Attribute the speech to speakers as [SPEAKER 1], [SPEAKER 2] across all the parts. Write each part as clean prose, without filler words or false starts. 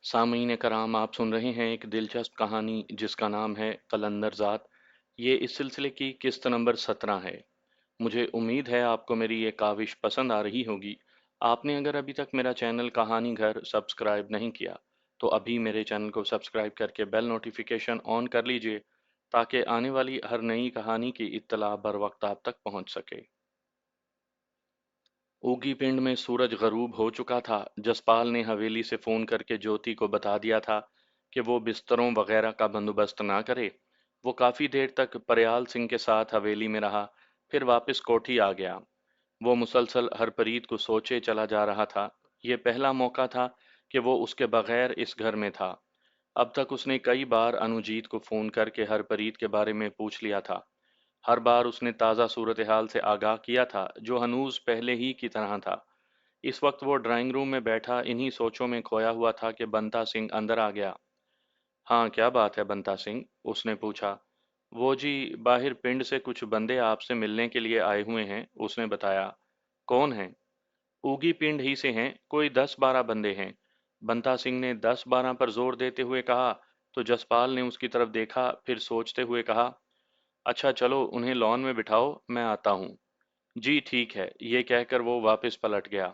[SPEAKER 1] सामीन कराम, आप सुन रहे हैं एक दिलचस्प कहानी जिसका नाम है कलंदर ज़ात। ये इस सिलसिले की किस्त नंबर 17 है। मुझे उम्मीद है आपको मेरी ये काविश पसंद आ रही होगी। आपने अगर अभी तक मेरा चैनल कहानी घर सब्सक्राइब नहीं किया तो अभी मेरे चैनल को सब्सक्राइब करके बेल नोटिफिकेशन ऑन कर लीजिए ताकि आने वाली हर नई कहानी की इत्तला बर वक्त आप तक पहुंच सके। ऊगी पिंड में सूरज गरूब हो चुका था। जसपाल ने हवेली से फोन करके ज्योति को बता दिया था कि वो बिस्तरों वगैरह का बंदोबस्त ना करे। वो काफी देर तक परयाल सिंह के साथ हवेली में रहा, फिर वापस कोठी आ गया। वो मुसलसल हरप्रीत को सोचे चला जा रहा था। ये पहला मौका था कि वो उसके बगैर इस घर में था। अब तक उसने कई बार अनुजीत को फोन करके हरप्रीत के बारे में पूछ लिया था। हर बार उसने ताज़ा सूरत हाल से आगाह किया था, जो हनूज पहले ही की तरह था। इस वक्त वो ड्राइंग रूम में बैठा इन्हीं सोचों में खोया हुआ था कि बंता सिंह अंदर आ गया। हाँ, क्या बात है बंता सिंह? उसने पूछा। वो जी, बाहर पिंड से कुछ बंदे आपसे मिलने के लिए आए हुए हैं, उसने बताया। कौन हैं? ऊगी पिंड ही से हैं, कोई 10-12 बंदे हैं। बंता सिंह ने 10-12 पर जोर देते हुए कहा। तो जसपाल ने उसकी तरफ देखा, फिर सोचते हुए कहा, अच्छा चलो उन्हें लॉन में बिठाओ, मैं आता हूँ। जी ठीक है, ये कहकर वो वापस पलट गया।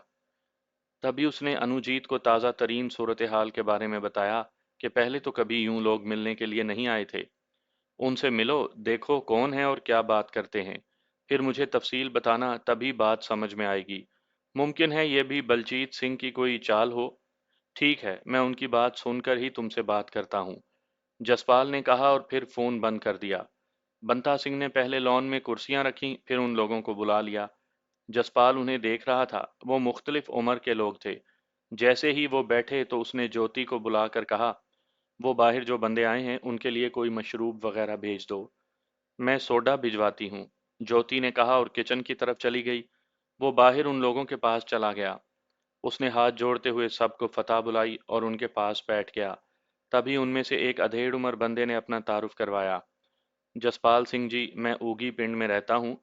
[SPEAKER 1] तभी उसने अनुजीत को ताज़ा तरीन सूरत हाल के बारे में बताया कि पहले तो कभी यूं लोग मिलने के लिए नहीं आए थे। उनसे मिलो, देखो कौन है और क्या बात करते हैं। फिर मुझे तफसील बताना, तभी बात समझ में आएगी। मुमकिन है ये भी बलजीत सिंह की कोई चाल हो। ठीक है, मैं उनकी बात सुनकर ही तुमसे बात करता हूँ, जसपाल ने कहा और फिर फोन बंद कर दिया। बंता सिंह ने पहले लॉन में कुर्सियां रखीं, फिर उन लोगों को बुला लिया। जसपाल उन्हें देख रहा था। वो मुख्तलिफ उम्र के लोग थे। जैसे ही वो बैठे तो उसने ज्योति को बुलाकर कहा, वो बाहर जो बंदे आए हैं उनके लिए कोई मशरूब वगैरह भेज दो। मैं सोडा भिजवाती हूँ, ज्योति ने कहा और किचन की तरफ चली गई। वो बाहर उन लोगों के पास चला गया। उसने हाथ जोड़ते हुए सबको फतह बुलाई और उनके पास बैठ गया। तभी उनमें से एक अधेड़ उम्र बंदे ने अपना तारुफ करवाया। जसपाल सिंह जी, मैं ऊगी पिंड में रहता हूँ।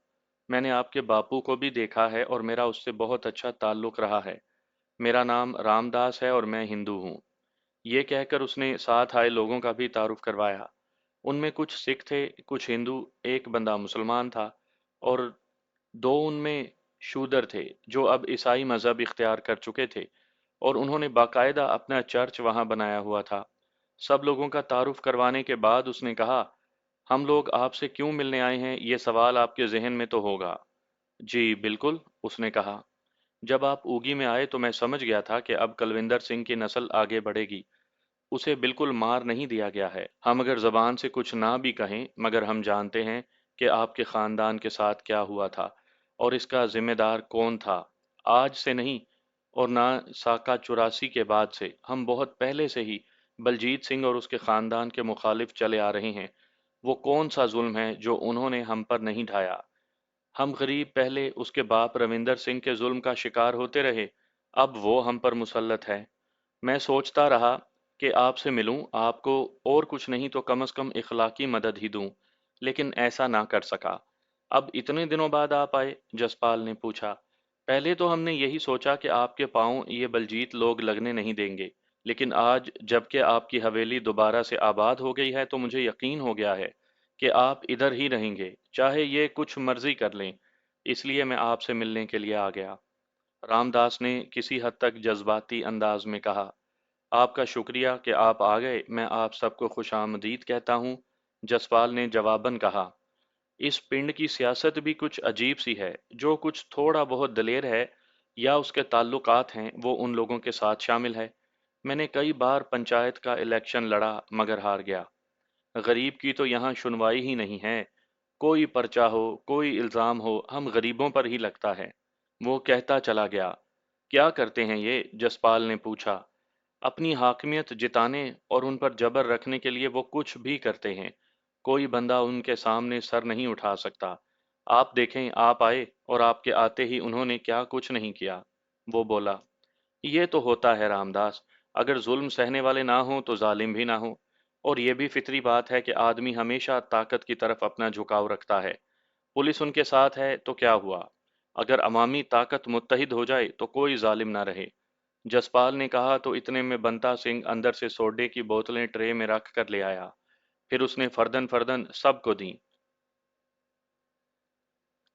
[SPEAKER 1] मैंने आपके बापू को भी देखा है और मेरा उससे बहुत अच्छा ताल्लुक रहा है। मेरा नाम रामदास है और मैं हिंदू हूँ। ये कहकर उसने साथ आए लोगों का भी तारुफ करवाया। उनमें कुछ सिख थे, कुछ हिंदू, एक बंदा मुसलमान था और दो उनमें शूदर थे जो अब ईसाई मजहब इख्तियार कर चुके थे और उन्होंने बाकायदा अपना चर्च वहां बनाया हुआ था। सब लोगों का तारुफ करवाने के बाद उसने कहा, हम लोग आपसे क्यों मिलने आए हैं, ये सवाल आपके जहन में तो होगा। जी बिल्कुल, उसने कहा। जब आप ऊगी में आए तो मैं समझ गया था कि अब कलविंदर सिंह की नस्ल आगे बढ़ेगी। उसे बिल्कुल मार नहीं दिया गया है। हम अगर जबान से कुछ ना भी कहें, मगर हम जानते हैं कि आपके खानदान के साथ क्या हुआ था और इसका जिम्मेदार कौन था। आज से नहीं, और ना साका 84 के बाद से, हम बहुत पहले से ही बलजीत सिंह और उसके खानदान के मुखालिफ चले आ रहे हैं। वो कौन सा जुल्म है जो उन्होंने हम पर नहीं ढाया? हम गरीब पहले उसके बाप रविंदर सिंह के जुल्म का शिकार होते रहे, अब वो हम पर मुसल्लत है। मैं सोचता रहा कि आपसे मिलूं, आपको और कुछ नहीं तो कम से कम इखलाकी मदद ही दूं, लेकिन ऐसा ना कर सका। अब इतने दिनों बाद आप आए? जसपाल ने पूछा। पहले तो हमने यही सोचा कि आपके पांव ये बलजीत लोग लगने नहीं देंगे, लेकिन आज जबकि आपकी हवेली दोबारा से आबाद हो गई है तो मुझे यकीन हो गया है कि आप इधर ही रहेंगे, चाहे ये कुछ मर्जी कर लें। इसलिए मैं आपसे मिलने के लिए आ गया। रामदास ने किसी हद तक जज्बाती अंदाज में कहा। आपका शुक्रिया कि आप आ गए, मैं आप सबको खुशामदीद कहता हूँ, जसपाल ने जवाबन कहा। इस पिंड की सियासत भी कुछ अजीब सी है। जो कुछ थोड़ा बहुत दलेर है या उसके ताल्लुकात हैं वो उन लोगों के साथ शामिल है। मैंने कई बार पंचायत का इलेक्शन लड़ा मगर हार गया। गरीब की तो यहाँ सुनवाई ही नहीं है। कोई पर्चा हो, कोई इल्ज़ाम हो, हम गरीबों पर ही लगता है। वो कहता चला गया। क्या करते हैं ये? जसपाल ने पूछा। अपनी हाकिमियत जिताने और उन पर जबर रखने के लिए वो कुछ भी करते हैं। कोई बंदा उनके सामने सर नहीं उठा सकता। आप देखें, आप आए और आपके आते ही उन्होंने क्या कुछ नहीं किया। वो बोला। ये तो होता है रामदास, अगर जुल्म सहने वाले ना हो तो जालिम भी ना हो। और ये भी फितरी बात है कि आदमी हमेशा ताकत की तरफ अपना झुकाव रखता है। पुलिस उनके साथ है तो क्या हुआ? अगर अवामी ताकत मुत्तहिद हो जाए तो कोई जालिम ना रहे। जसपाल ने कहा तो इतने में बंता सिंह अंदर से सोडे की बोतलें ट्रे में रख कर ले आया। फिर उसने फर्दन फर्दन सबको दी।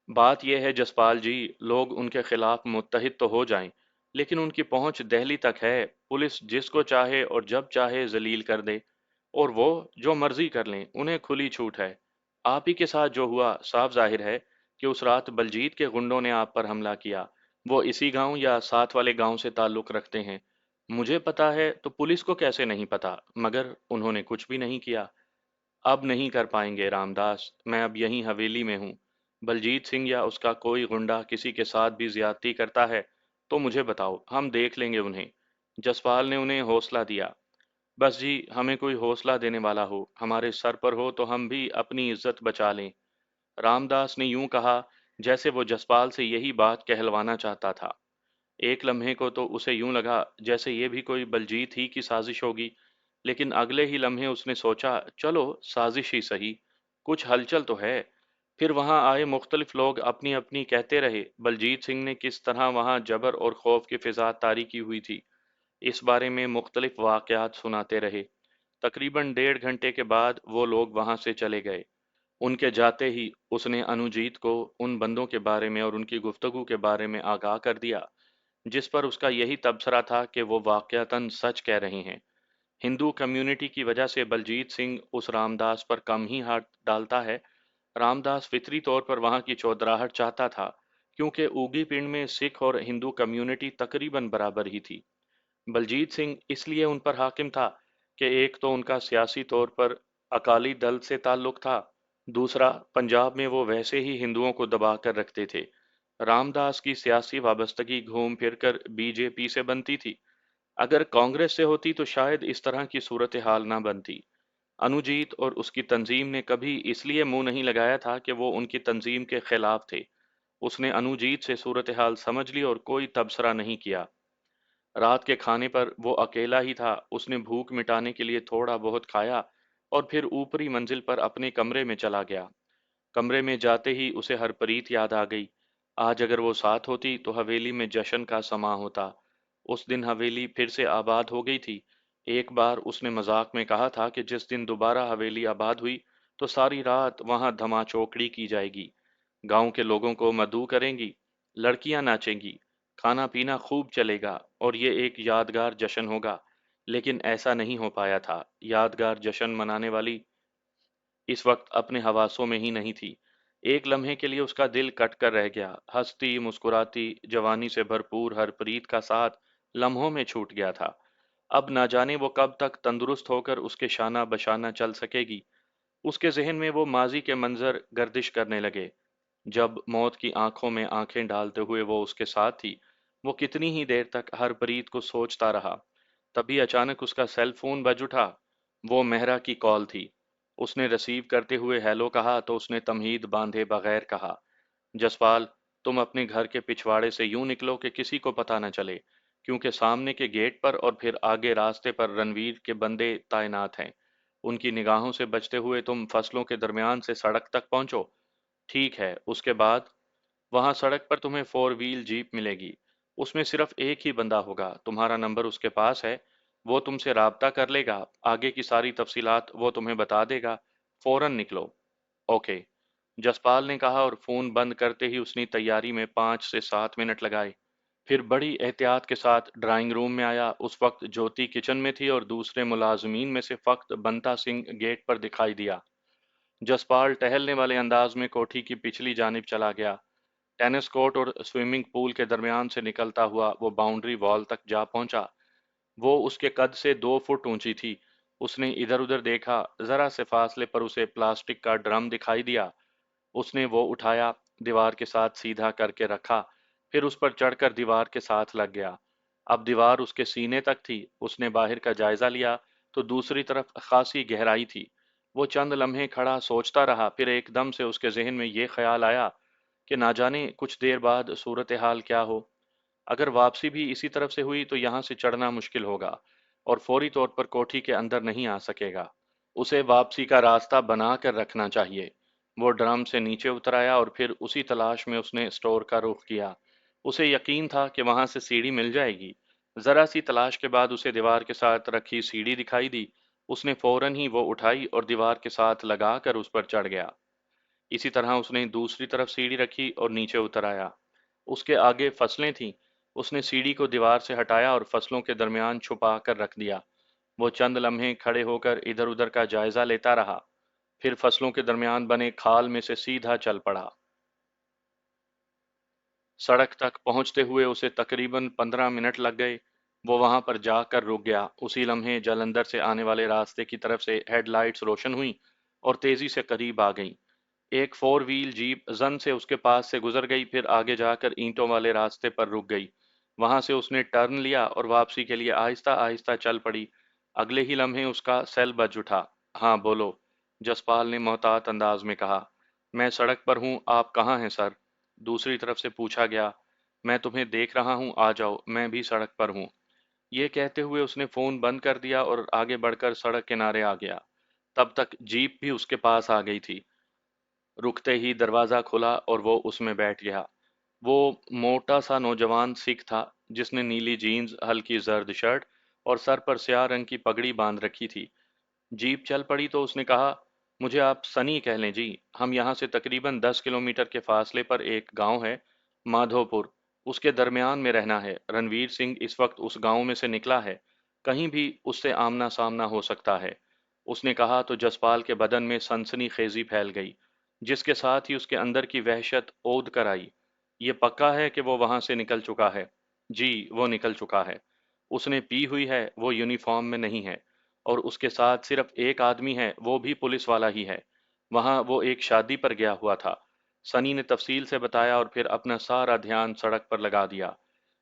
[SPEAKER 1] बात यह है जसपाल जी, लोग उनके खिलाफ मुत्तहिद तो हो जाएं, लेकिन उनकी पहुंच दिल्ली तक है। पुलिस जिसको चाहे और जब चाहे जलील कर दे, और वो जो मर्जी कर लें, उन्हें खुली छूट है। आप ही के साथ जो हुआ, साफ जाहिर है कि उस रात बलजीत के गुंडों ने आप पर हमला किया। वो इसी गांव या साथ वाले गांव से ताल्लुक रखते हैं। मुझे पता है तो पुलिस को कैसे नहीं पता, मगर उन्होंने कुछ भी नहीं किया। अब नहीं कर पाएंगे रामदास, मैं अब यहीं हवेली में हूँ। बलजीत सिंह या उसका कोई गुंडा किसी के साथ भी ज्यादती करता है तो मुझे बताओ, हम देख लेंगे उन्हें। जसपाल ने उन्हें हौसला दिया। बस जी, हमें कोई हौसला देने वाला हो, हमारे सर पर हो तो हम भी अपनी इज्जत बचा लें। रामदास ने यूं कहा जैसे वो जसपाल से यही बात कहलवाना चाहता था। एक लम्हे को तो उसे यूं लगा जैसे ये भी कोई बलजीत ही की साजिश होगी, लेकिन अगले ही लम्हे उसने सोचा, चलो साजिश ही सही, कुछ हलचल तो है। फिर वहां आए मुख्तलिफ लोग अपनी अपनी कहते रहे बलजीत सिंह ने किस तरह वहां जबर और खौफ की फिजा तारी की हुई थी। इस बारे में मुख्तलिफ वाकयात सुनाते रहे। तकरीबन 1.5 घंटे के बाद वो लोग वहां से चले गए। उनके जाते ही उसने अनुजीत को उन बंदों के बारे में और उनकी गुफ्तगू के बारे में आगाह कर दिया, जिस पर उसका यही तबसरा था कि वो वाकयातन सच कह रहे हैं। हिंदू कम्युनिटी की वजह से बलजीत सिंह उस रामदास पर कम ही हाथ डालता है। रामदास फितरी तौर पर वहां की चौधराहट चाहता था, क्योंकि ऊगी पिंड में सिख और हिंदू कम्युनिटी तकरीबन बराबर ही थी। बलजीत सिंह इसलिए उन पर हाकिम था कि एक तो उनका सियासी तौर पर अकाली दल से ताल्लुक था, दूसरा पंजाब में वो वैसे ही हिंदुओं को दबा कर रखते थे। रामदास की सियासी वाबस्तगी घूम फिर कर बीजेपी से बनती थी। अगर कांग्रेस से होती तो शायद इस तरह की सूरत हाल ना बनती। अनुजीत और उसकी तंजीम ने कभी इसलिए मुंह नहीं लगाया था कि वो उनकी तंजीम के खिलाफ थे। उसने अनुजीत से सूरत हाल समझ ली और कोई तबसरा नहीं किया। रात के खाने पर वो अकेला ही था। उसने भूख मिटाने के लिए थोड़ा बहुत खाया और फिर ऊपरी मंजिल पर अपने कमरे में चला गया। कमरे में जाते ही उसे हरप्रीत याद आ गई। आज अगर वो साथ होती तो हवेली में जश्न का समा होता। उस दिन हवेली फिर से आबाद हो गई थी। एक बार उसने मजाक में कहा था कि जिस दिन दोबारा हवेली आबाद हुई तो सारी रात वहां धमाचौकड़ी की जाएगी। गांव के लोगों को मदऊ करेंगी, लड़कियां नाचेंगी, खाना पीना खूब चलेगा और ये एक यादगार जश्न होगा। लेकिन ऐसा नहीं हो पाया था। यादगार जश्न मनाने वाली इस वक्त अपने हवासों में ही नहीं थी। एक लम्हे के लिए उसका दिल कट कर रह गया। हंसती मुस्कुराती जवानी से भरपूर हरप्रीत का साथ लम्हों में छूट गया था। अब ना जाने वो कब तक तंदुरुस्त होकर उसके शाना बशाना चल सकेगी। उसके जहन में वो माजी के मंजर गर्दिश करने लगे, जब मौत की आंखों में आंखें डालते हुए वो उसके साथ थी। वो कितनी ही देर तक हरप्रीत को सोचता रहा। तभी अचानक उसका सेल फोन बज उठा। वो मेहरा की कॉल थी। उसने रिसीव करते हुए हेलो कहा तो उसने तमहीद बांधे बगैर कहा, जसपाल, तुम अपने घर के पिछवाड़े से यूं निकलो कि किसी को पता न चले, क्योंकि सामने के गेट पर और फिर आगे रास्ते पर रणवीर के बंदे तैनात हैं। उनकी निगाहों से बचते हुए तुम फसलों के दरमियान से सड़क तक पहुंचो। ठीक है, उसके बाद वहां सड़क पर तुम्हें 4 व्हील जीप मिलेगी। उसमें सिर्फ एक ही बंदा होगा। तुम्हारा नंबर उसके पास है। वो तुमसे राब्ता कर लेगा। आगे की सारी तफसीलात वो तुम्हें बता देगा। फौरन निकलो। ओके, जसपाल ने कहा और फोन बंद करते ही उसने तैयारी में 5 से 7 मिनट लगाए। फिर बड़ी एहतियात के साथ ड्राइंग रूम में आया। उस वक्त ज्योति किचन में थी और दूसरे मुलाजमीन में से फकत बंता सिंह गेट पर दिखाई दिया। जसपाल टहलने वाले अंदाज में कोठी की पिछली जानिब चला गया। टेनिस कोर्ट और स्विमिंग पूल के दरमियान से निकलता हुआ वो बाउंड्री वॉल तक जा पहुंचा। वो उसके कद से 2 फुट ऊंची थी। उसने इधर उधर देखा। जरा से फासले पर उसे प्लास्टिक का ड्रम दिखाई दिया। उसने वो उठाया, दीवार के साथ सीधा करके रखा, फिर उस पर चढ़कर दीवार के साथ लग गया। अब दीवार उसके सीने तक थी। उसने बाहर का जायजा लिया तो दूसरी तरफ खासी गहराई थी। वो चंद लम्हे खड़ा सोचता रहा, फिर एकदम से उसके जहन में ये ख्याल आया कि ना जाने कुछ देर बाद सूरत हाल क्या हो। अगर वापसी भी इसी तरफ से हुई तो यहाँ से चढ़ना मुश्किल होगा और फौरी तौर पर कोठी के अंदर नहीं आ सकेगा। उसे वापसी का रास्ता बना कर रखना चाहिए। वो ड्रम से नीचे उतर आया और फिर उसी तलाश में उसने स्टोर का रुख किया। उसे यकीन था कि वहां से सीढ़ी मिल जाएगी। ज़रा सी तलाश के बाद उसे दीवार के साथ रखी सीढ़ी दिखाई दी। उसने फौरन ही वो उठाई और दीवार के साथ लगा कर उस पर चढ़ गया। इसी तरह उसने दूसरी तरफ सीढ़ी रखी और नीचे उतर आया। उसके आगे फसलें थीं। उसने सीढ़ी को दीवार से हटाया और फसलों के दरमियान छुपा कर रख दिया। वो चंद लम्हे खड़े होकर इधर उधर का जायजा लेता रहा, फिर फसलों के दरमियान बने खाल में से सीधा चल पड़ा। सड़क तक पहुंचते हुए उसे तकरीबन 15 मिनट लग गए। वो वहां पर जाकर रुक गया। उसी लम्हे जालंधर से आने वाले रास्ते की तरफ से हेडलाइट्स रोशन हुई और तेजी से करीब आ गईं। एक फोर व्हील जीप जन से उसके पास से गुजर गई, फिर आगे जाकर ईंटों वाले रास्ते पर रुक गई। वहां से उसने टर्न लिया और वापसी के लिए आहिस्ता आहिस्ता चल पड़ी। अगले ही लम्हे उसका सेल बज उठा। हाँ बोलो, जसपाल ने मोहतात अंदाज में कहा। मैं सड़क पर हूँ, आप कहाँ हैं सर? दूसरी तरफ से पूछा गया। मैं तुम्हें देख रहा हूँ, आ जाओ, मैं भी सड़क पर हूँ। ये कहते हुए उसने फोन बंद कर दिया और आगे बढ़कर सड़क किनारे आ गया। तब तक जीप भी उसके पास आ गई थी। रुकते ही दरवाजा खुला और वो उसमें बैठ गया। वो मोटा सा नौजवान सिख था, जिसने नीली जीन्स, हल्की जर्द शर्ट और सर पर स्याह रंग की पगड़ी बांध रखी थी। जीप चल पड़ी तो उसने कहा, मुझे आप सनी कह लें जी। हम यहाँ से तकरीबन 10 किलोमीटर के फासले पर एक गांव है, माधोपुर, उसके दरमियान में रहना है। रणवीर सिंह इस वक्त उस गांव में से निकला है। कहीं भी उससे आमना सामना हो सकता है। उसने कहा तो जसपाल के बदन में सनसनी खेजी फैल गई, जिसके साथ ही उसके अंदर की वहशत ओद कर आई। ये पक्का है कि वो वहां से निकल चुका है? जी, वो निकल चुका है। उसने पी हुई है, वो यूनिफॉर्म में नहीं है। और उसके साथ सिर्फ एक आदमी है, वो भी पुलिस वाला ही है। वहां वो एक शादी पर गया हुआ था। सनी ने तफसील से बताया और फिर अपना सारा ध्यान सड़क पर लगा दिया।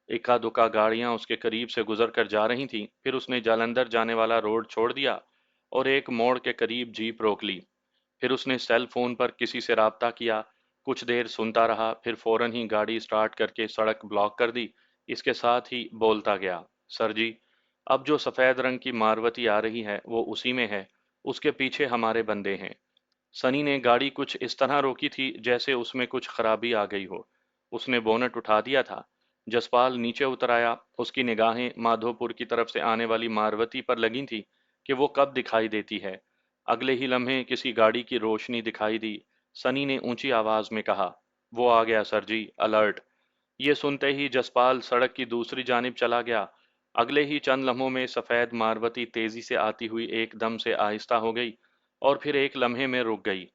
[SPEAKER 1] इक्का दुक्का गाड़ियां उसके करीब से गुजर कर जा रही थीं। फिर उसने जालंधर जाने वाला रोड छोड़ दिया और एक मोड़ के करीब जीप रोक ली। फिर उसने सेल फोन पर किसी से राब्ता किया। कुछ देर सुनता रहा, फिर फौरन ही गाड़ी स्टार्ट करके सड़क ब्लॉक कर दी। इसके साथ ही बोलता गया, सर जी, अब जो सफेद रंग की मारुति आ रही है वो उसी में है। उसके पीछे हमारे बंदे हैं। सनी ने गाड़ी कुछ इस तरह रोकी थी जैसे उसमें कुछ खराबी आ गई हो। उसने बोनट उठा दिया था। जसपाल नीचे उतर आया। उसकी निगाहें माधोपुर की तरफ से आने वाली मारुति पर लगी थी कि वो कब दिखाई देती है। अगले ही लम्हे किसी गाड़ी की रोशनी दिखाई दी। सनी ने ऊंची आवाज में कहा, वो आ गया सर जी, अलर्ट। ये सुनते ही जसपाल सड़क की दूसरी जानिब चला गया। अगले ही चंद लम्हों में सफेद मारुति तेजी से आती हुई एकदम से आहिस्ता हो गई और फिर एक लम्हे में रुक गई।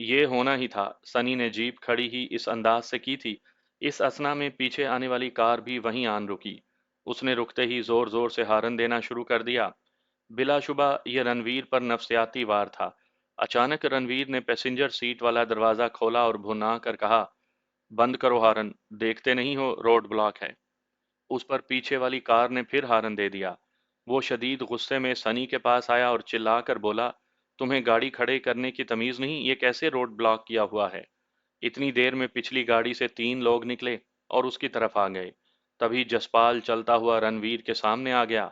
[SPEAKER 1] ये होना ही था। सनी ने जीप खड़ी ही इस अंदाज से की थी। इस असना में पीछे आने वाली कार भी वहीं आन रुकी। उसने रुकते ही जोर जोर से हारन देना शुरू कर दिया। बिलाशुबा ये रणवीर पर नफसियाती वार था। अचानक रणवीर ने पैसेंजर सीट वाला दरवाजा खोला और भुना कर कहा, बंद करो हारन, देखते नहीं हो रोड ब्लॉक है। उस पर पीछे वाली कार ने फिर हारन दे दिया। वो शदीद गुस्से में सनी के पास आया और चिल्लाकर बोला, तुम्हें गाड़ी खड़े करने की तमीज नहीं? ये कैसे रोड ब्लॉक किया हुआ है? इतनी देर में पिछली गाड़ी से 3 लोग निकले और उसकी तरफ आ गए। तभी जसपाल चलता हुआ रणवीर के सामने आ गया।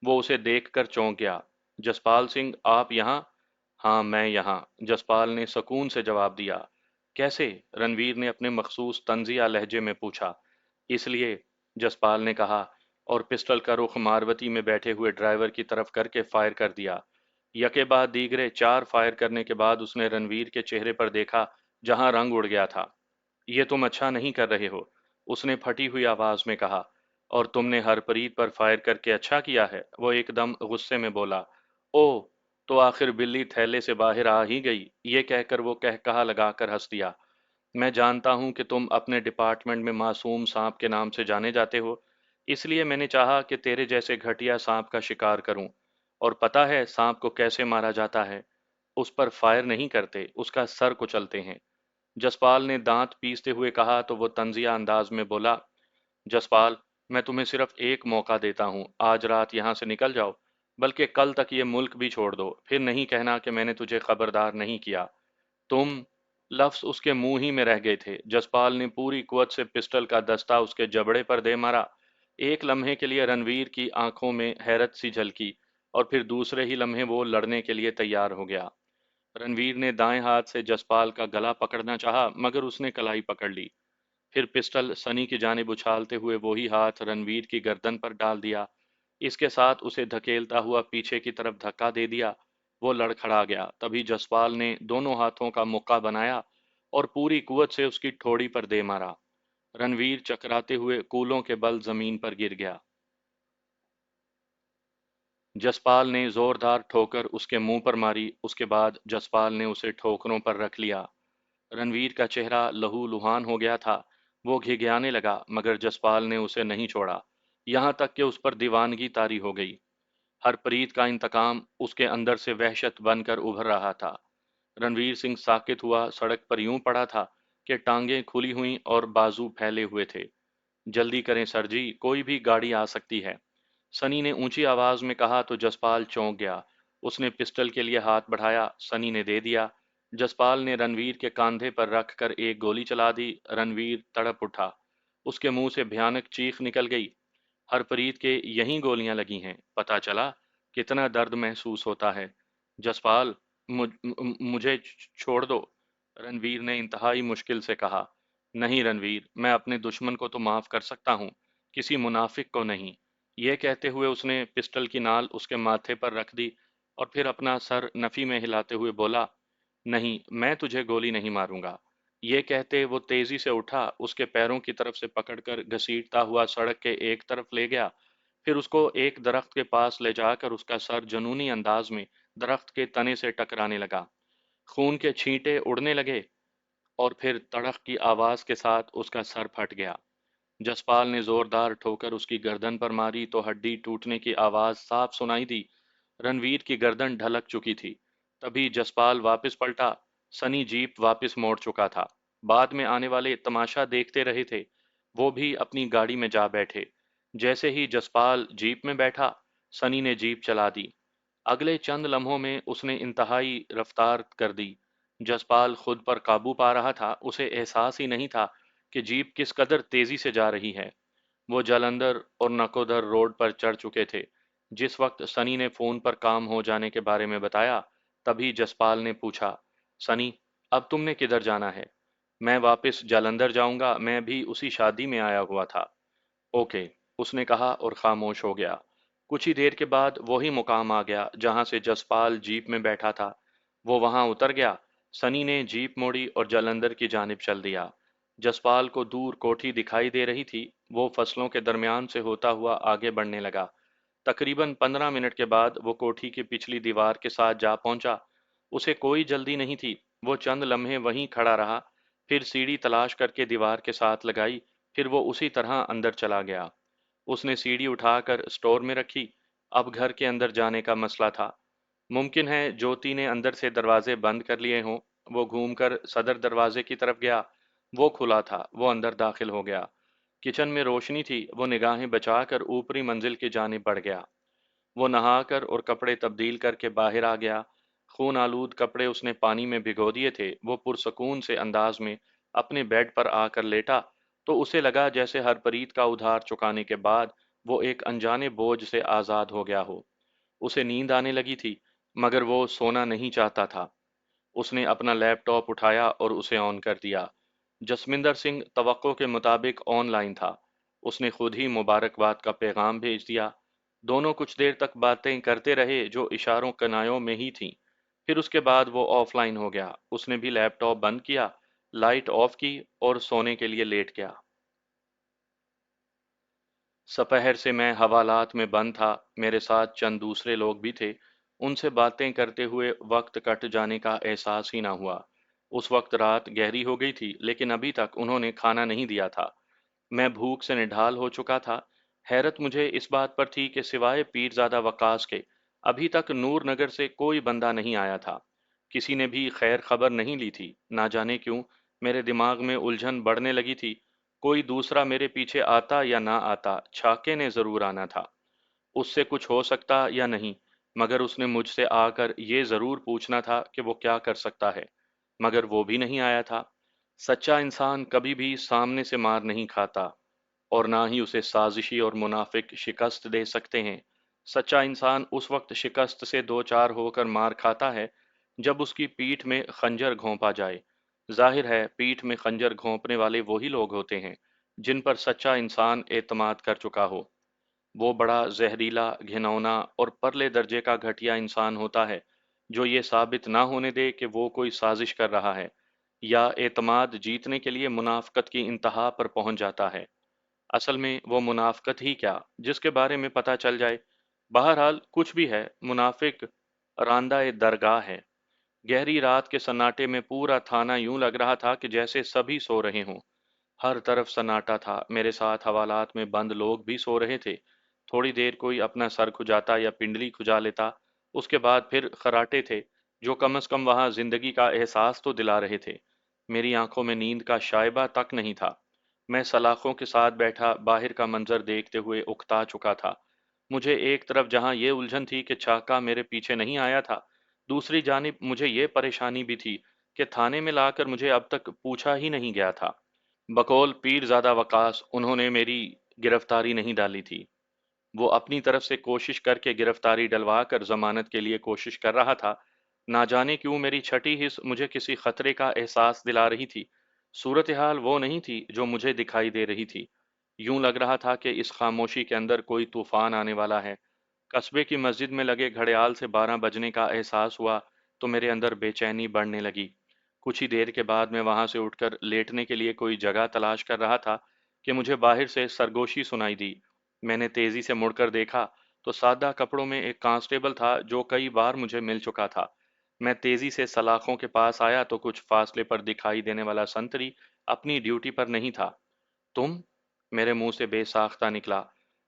[SPEAKER 1] वो उसे देखकर चौंक गया। जसपाल सिंह, आप यहाँ? हाँ, मैं यहाँ, जसपाल ने सुकून से जवाब दिया। कैसे? रणवीर ने अपने मखसूस तंजिया लहजे में पूछा। इसलिए, जसपाल ने कहा और पिस्टल का रुख मारवती में बैठे हुए ड्राइवर की तरफ करके फायर कर दिया। यके बाद दीगरे 4 फायर करने के बाद उसने रणवीर के चेहरे पर देखा, जहां रंग उड़ गया था। ये तुम अच्छा नहीं कर रहे हो, उसने फटी हुई आवाज में कहा। और तुमने हरप्रीत पर फायर करके अच्छा किया है, वो एकदम गुस्से में बोला। ओह, तो आखिर बिल्ली थैले से बाहर आ ही गई, ये कहकर वो कहकहा लगाकर हंस दिया। मैं जानता हूं कि तुम अपने डिपार्टमेंट में मासूम सांप के नाम से जाने जाते हो, इसलिए मैंने चाहा कि तेरे जैसे घटिया सांप का शिकार करूं। और पता है सांप को कैसे मारा जाता है? उस पर फायर नहीं करते, उसका सर कुचलते हैं। जसपाल ने दांत पीसते हुए कहा तो वो तंजिया अंदाज में बोला, जसपाल, मैं तुम्हें सिर्फ एक मौका देता हूं, आज रात यहां से निकल जाओ, बल्कि कल तक ये मुल्क भी छोड़ दो, फिर नहीं कहना कि मैंने तुझे खबरदार नहीं किया। तुम, लफ्ज उसके मुंह ही में रह गए थे। जसपाल ने पूरी कुवत से पिस्टल का दस्ता उसके जबड़े पर दे मारा। एक लम्हे के लिए रणवीर की आंखों में हैरत सी झलकी और फिर दूसरे ही लम्हे वो लड़ने के लिए तैयार हो गया। रणवीर ने दाएं हाथ से जसपाल का गला पकड़ना चाहा, मगर उसने कलाई पकड़ ली। پھر پسٹل سنی کی جانب اچھالتے ہوئے وہی ہاتھ رنویر کی گردن پر ڈال دیا۔ اس کے ساتھ اسے دھکیلتا ہوا پیچھے کی طرف دھکا دے دیا۔ وہ لڑکھڑا گیا۔ تبھی جسپال نے دونوں ہاتھوں کا مکہ بنایا اور پوری قوت سے اس کی ٹھوڑی پر دے مارا۔ رنویر چکراتے ہوئے کولوں کے بل زمین پر گر گیا۔ جسپال نے زوردار ٹھوکر اس کے منہ پر ماری۔ اس کے بعد جسپال نے اسے ٹھوکروں پر رکھ لیا۔ رنویر کا چہرہ لہو لہان ہو گیا تھا۔ وہ گھگیانے لگا مگر جسپال نے اسے نہیں چھوڑا، یہاں تک کہ اس پر دیوانگی طاری ہو گئی۔ ہرپریت کا انتقام اس کے اندر سے وحشت بن کر ابھر رہا تھا۔ رنویر سنگھ ساکت ہوا سڑک پر یوں پڑا تھا کہ ٹانگیں کھلی ہوئیں اور بازو پھیلے ہوئے تھے۔ جلدی کریں سر جی، کوئی بھی گاڑی آ سکتی ہے، سنی نے اونچی آواز میں کہا تو جسپال چونک گیا۔ اس نے پسٹل کے لیے ہاتھ بڑھایا، سنی نے دے دیا۔ جسپال نے رنویر کے کاندھے پر رکھ کر ایک گولی چلا دی۔ رنویر تڑپ اٹھا۔ اس کے منہ سے بھیانک چیخ نکل گئی۔ ہرپریت کے یہیں گولیاں لگی ہیں، پتہ چلا کتنا درد محسوس ہوتا ہے۔ جسپال، مجھے چھوڑ دو، رنویر نے انتہائی مشکل سے کہا۔ نہیں رنویر، میں اپنے دشمن کو تو معاف کر سکتا ہوں، کسی منافق کو نہیں۔ یہ کہتے ہوئے اس نے پسٹل کی نال اس کے ماتھے پر رکھ دی اور پھر اپنا سر نفی میں ہلاتے ہوئے بولا، نہیں، میں تجھے گولی نہیں ماروں گا۔ یہ کہتے وہ تیزی سے اٹھا، اس کے پیروں کی طرف سے پکڑ کر گھسیٹتا ہوا سڑک کے ایک طرف لے گیا، پھر اس کو ایک درخت کے پاس لے جا کر اس کا سر جنونی انداز میں درخت کے تنے سے ٹکرانے لگا۔ خون کے چھینٹے اڑنے لگے اور پھر تڑق کی آواز کے ساتھ اس کا سر پھٹ گیا۔ جسپال نے زوردار ٹھوکر اس کی گردن پر ماری تو ہڈی ٹوٹنے کی آواز صاف سنائی دی۔ رنویر کی گردن ڈھلک چکی تھی۔ تبھی جسپال واپس پلٹا۔ سنی جیپ واپس موڑ چکا تھا۔ بعد میں آنے والے تماشا دیکھتے رہے تھے۔ وہ بھی اپنی گاڑی میں جا بیٹھے۔ جیسے ہی جسپال جیپ میں بیٹھا، سنی نے جیپ چلا دی۔ اگلے چند لمحوں میں اس نے انتہائی رفتار کر دی۔ جسپال خود پر قابو پا رہا تھا، اسے احساس ہی نہیں تھا کہ جیپ کس قدر تیزی سے جا رہی ہے۔ وہ جلندر اور نکودر روڈ پر چڑھ چکے تھے۔ جس وقت سنی نے فون پر کام ہو جانے کے بارے میں بتایا، تبھی جسپال نے پوچھا، سنی، اب تم نے کدھر جانا ہے؟ میں واپس جلندر جاؤں گا، میں بھی اسی شادی میں آیا ہوا تھا۔ اوکے، اس نے کہا اور خاموش ہو گیا۔ کچھ ہی دیر کے بعد وہی مقام آ گیا جہاں سے جسپال جیپ میں بیٹھا تھا۔ وہ وہاں اتر گیا۔ سنی نے جیپ موڑی اور جلندر کی جانب چل دیا۔ جسپال کو دور کوٹھی دکھائی دے رہی تھی۔ وہ فصلوں کے درمیان سے ہوتا ہوا آگے بڑھنے لگا۔ تقریباً 15 منٹ کے بعد وہ کوٹھی کی پچھلی دیوار کے ساتھ جا پہنچا۔ اسے کوئی جلدی نہیں تھی۔ وہ چند لمحے وہیں کھڑا رہا، پھر سیڑھی تلاش کر کے دیوار کے ساتھ لگائی، پھر وہ اسی طرح اندر چلا گیا۔ اس نے سیڑھی اٹھا کر اسٹور میں رکھی۔ اب گھر کے اندر جانے کا مسئلہ تھا۔ ممکن ہے جوتی نے اندر سے دروازے بند کر لیے ہوں۔ وہ گھوم کر صدر دروازے کی طرف گیا۔ وہ کھلا تھا۔ وہ اندر داخل ہو گیا۔ کچن میں روشنی تھی۔ وہ نگاہیں بچا کر اوپری منزل کی جانب بڑھ گیا۔ وہ نہا کر اور کپڑے تبدیل کر کے باہر آ گیا۔ خون آلود کپڑے اس نے پانی میں بھگو دیے تھے۔ وہ پرسکون سے انداز میں اپنے بیڈ پر آ کر لیٹا تو اسے لگا جیسے ہرپریت کا ادھار چکانے کے بعد وہ ایک انجانے بوجھ سے آزاد ہو گیا ہو۔ اسے نیند آنے لگی تھی مگر وہ سونا نہیں چاہتا تھا۔ اس نے اپنا لیپ ٹاپ اٹھایا اور اسے آن کر دیا۔ جسمندر سنگھ توقع کے مطابق آن لائن تھا۔ اس نے خود ہی مبارکباد کا پیغام بھیج دیا۔ دونوں کچھ دیر تک باتیں کرتے رہے جو اشاروں کنایوں میں ہی تھیں۔ پھر اس کے بعد وہ آف لائن ہو گیا۔ اس نے بھی لیپ ٹاپ بند کیا، لائٹ آف کی اور سونے کے لیے لیٹ گیا۔ سپہر سے میں حوالات میں بند تھا۔ میرے ساتھ چند دوسرے لوگ بھی تھے۔ ان سے باتیں کرتے ہوئے وقت کٹ جانے کا احساس ہی نہ ہوا۔ اس وقت رات گہری ہو گئی تھی لیکن ابھی تک انہوں نے کھانا نہیں دیا تھا۔ میں بھوک سے نڈھال ہو چکا تھا۔ حیرت مجھے اس بات پر تھی کہ سوائے پیرزادہ وقاص کے ابھی تک نور نگر سے کوئی بندہ نہیں آیا تھا۔ کسی نے بھی خیر خبر نہیں لی تھی۔ نہ جانے کیوں میرے دماغ میں الجھن بڑھنے لگی تھی۔ کوئی دوسرا میرے پیچھے آتا یا نہ آتا، چھاکے نے ضرور آنا تھا۔ اس سے کچھ ہو سکتا یا نہیں، مگر اس نے مجھ سے آ کر یہ ضرور پوچھنا تھا کہ وہ کیا کر سکتا ہے، مگر وہ بھی نہیں آیا تھا۔ سچا انسان کبھی بھی سامنے سے مار نہیں کھاتا اور نہ ہی اسے سازشی اور منافق شکست دے سکتے ہیں۔ سچا انسان اس وقت شکست سے دو چار ہو کر مار کھاتا ہے جب اس کی پیٹھ میں خنجر گھونپا جائے۔ ظاہر ہے پیٹھ میں خنجر گھونپنے والے وہی لوگ ہوتے ہیں جن پر سچا انسان اعتماد کر چکا ہو۔ وہ بڑا زہریلا، گھناؤنا اور پرلے درجے کا گھٹیا انسان ہوتا ہے جو یہ ثابت نہ ہونے دے کہ وہ کوئی سازش کر رہا ہے، یا اعتماد جیتنے کے لیے منافقت کی انتہا پر پہنچ جاتا ہے۔ اصل میں وہ منافقت ہی کیا جس کے بارے میں پتہ چل جائے۔ بہرحال کچھ بھی ہے، منافق راندہ درگاہ ہے۔ گہری رات کے سناٹے میں پورا تھانہ یوں لگ رہا تھا کہ جیسے سبھی سو رہے ہوں۔ ہر طرف سناٹا تھا، میرے ساتھ حوالات میں بند لوگ بھی سو رہے تھے۔ تھوڑی دیر کوئی اپنا سر کھجاتا یا پنڈلی کھجا لیتا، اس کے بعد پھر خراٹے تھے جو کم از کم وہاں زندگی کا احساس تو دلا رہے تھے۔ میری آنکھوں میں نیند کا شائبہ تک نہیں تھا۔ میں سلاخوں کے ساتھ بیٹھا باہر کا منظر دیکھتے ہوئے اکتا چکا تھا۔ مجھے ایک طرف جہاں یہ الجھن تھی کہ چاکا میرے پیچھے نہیں آیا تھا، دوسری جانب مجھے یہ پریشانی بھی تھی کہ تھانے میں لا کر مجھے اب تک پوچھا ہی نہیں گیا تھا۔ بقول پیرزادہ وقاص انہوں نے میری گرفتاری نہیں ڈالی تھی۔ وہ اپنی طرف سے کوشش کر کے گرفتاری ڈلوا کر ضمانت کے لیے کوشش کر رہا تھا۔ نہ جانے کیوں میری چھٹی حس مجھے کسی خطرے کا احساس دلا رہی تھی۔ صورتحال وہ نہیں تھی جو مجھے دکھائی دے رہی تھی۔ یوں لگ رہا تھا کہ اس خاموشی کے اندر کوئی طوفان آنے والا ہے۔ قصبے کی مسجد میں لگے گھڑیال سے 12 بجنے کا احساس ہوا تو میرے اندر بے چینی بڑھنے لگی۔ کچھ ہی دیر کے بعد میں وہاں سے اٹھ کر لیٹنے کے لیے کوئی جگہ تلاش کر رہا تھا کہ مجھے باہر سے سرگوشی سنائی دی۔ میں نے تیزی سے مڑ کر دیکھا تو سادہ کپڑوں میں ایک کانسٹیبل تھا جو کئی بار مجھے مل چکا تھا۔ میں تیزی سے سلاخوں کے پاس آیا تو کچھ فاصلے پر دکھائی دینے والا سنتری اپنی ڈیوٹی پر نہیں تھا۔ تم؟ میرے منہ سے بے ساختہ نکلا۔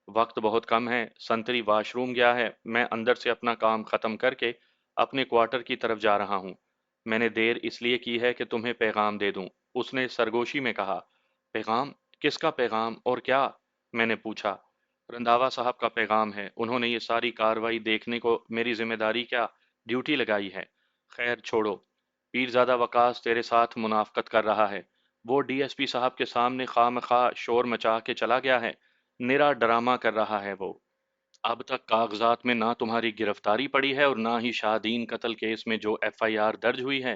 [SPEAKER 1] وقت بہت کم ہے، سنتری واش روم گیا ہے، میں اندر سے اپنا کام ختم کر کے اپنے کوارٹر کی طرف جا رہا ہوں۔ میں نے دیر اس لیے کی ہے کہ تمہیں پیغام دے دوں، اس نے سرگوشی میں کہا۔ پیغام؟ کس کا پیغام اور کیا؟ میں نے پوچھا۔ رنداوا صاحب کا پیغام ہے، انہوں نے یہ ساری کاروائی دیکھنے کو میری ذمہ داری کیا ڈیوٹی لگائی ہے۔ خیر چھوڑو، پیرزادہ وقاص تیرے ساتھ منافقت کر رہا ہے۔ وہ ڈی ایس پی صاحب کے سامنے خواہ مخواہ شور مچا کے چلا گیا ہے، نرا ڈرامہ کر رہا ہے وہ۔ اب تک کاغذات میں نہ تمہاری گرفتاری پڑی ہے اور نہ ہی شاہدین قتل کیس میں جو ایف آئی آر درج ہوئی ہے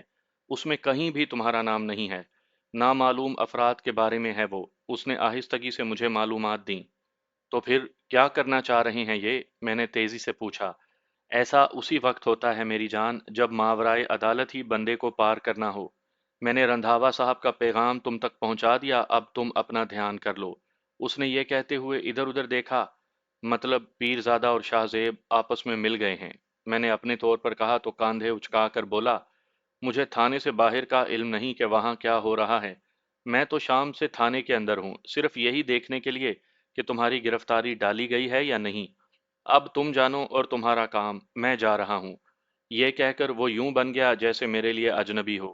[SPEAKER 1] اس میں کہیں بھی تمہارا نام نہیں ہے۔ نامعلوم افراد کے بارے میں ہے وہ، اس نے آہستگی سے مجھے معلومات دیں۔ تو پھر کیا کرنا چاہ رہے ہیں یہ؟ میں نے تیزی سے پوچھا۔ ایسا اسی وقت ہوتا ہے میری جان جب ماورائے عدالت ہی بندے کو پار کرنا ہو۔ میں نے رندھاوا صاحب کا پیغام تم تک پہنچا دیا، اب تم اپنا دھیان کر لو۔ اس نے یہ کہتے ہوئے ادھر ادھر دیکھا۔ مطلب پیرزادہ اور شاہ زیب آپس میں مل گئے ہیں؟ میں نے اپنے طور پر کہا تو کاندھے اچکا کر بولا، مجھے تھانے سے باہر کا علم نہیں کہ وہاں کیا ہو رہا ہے۔ میں تو شام سے تھانے کے اندر ہوں، صرف یہی دیکھنے کے لیے کہ تمہاری گرفتاری ڈالی گئی ہے یا نہیں۔ اب تم جانو اور تمہارا کام، میں جا رہا ہوں۔ یہ کہہ کر وہ یوں بن گیا جیسے میرے لیے اجنبی ہو۔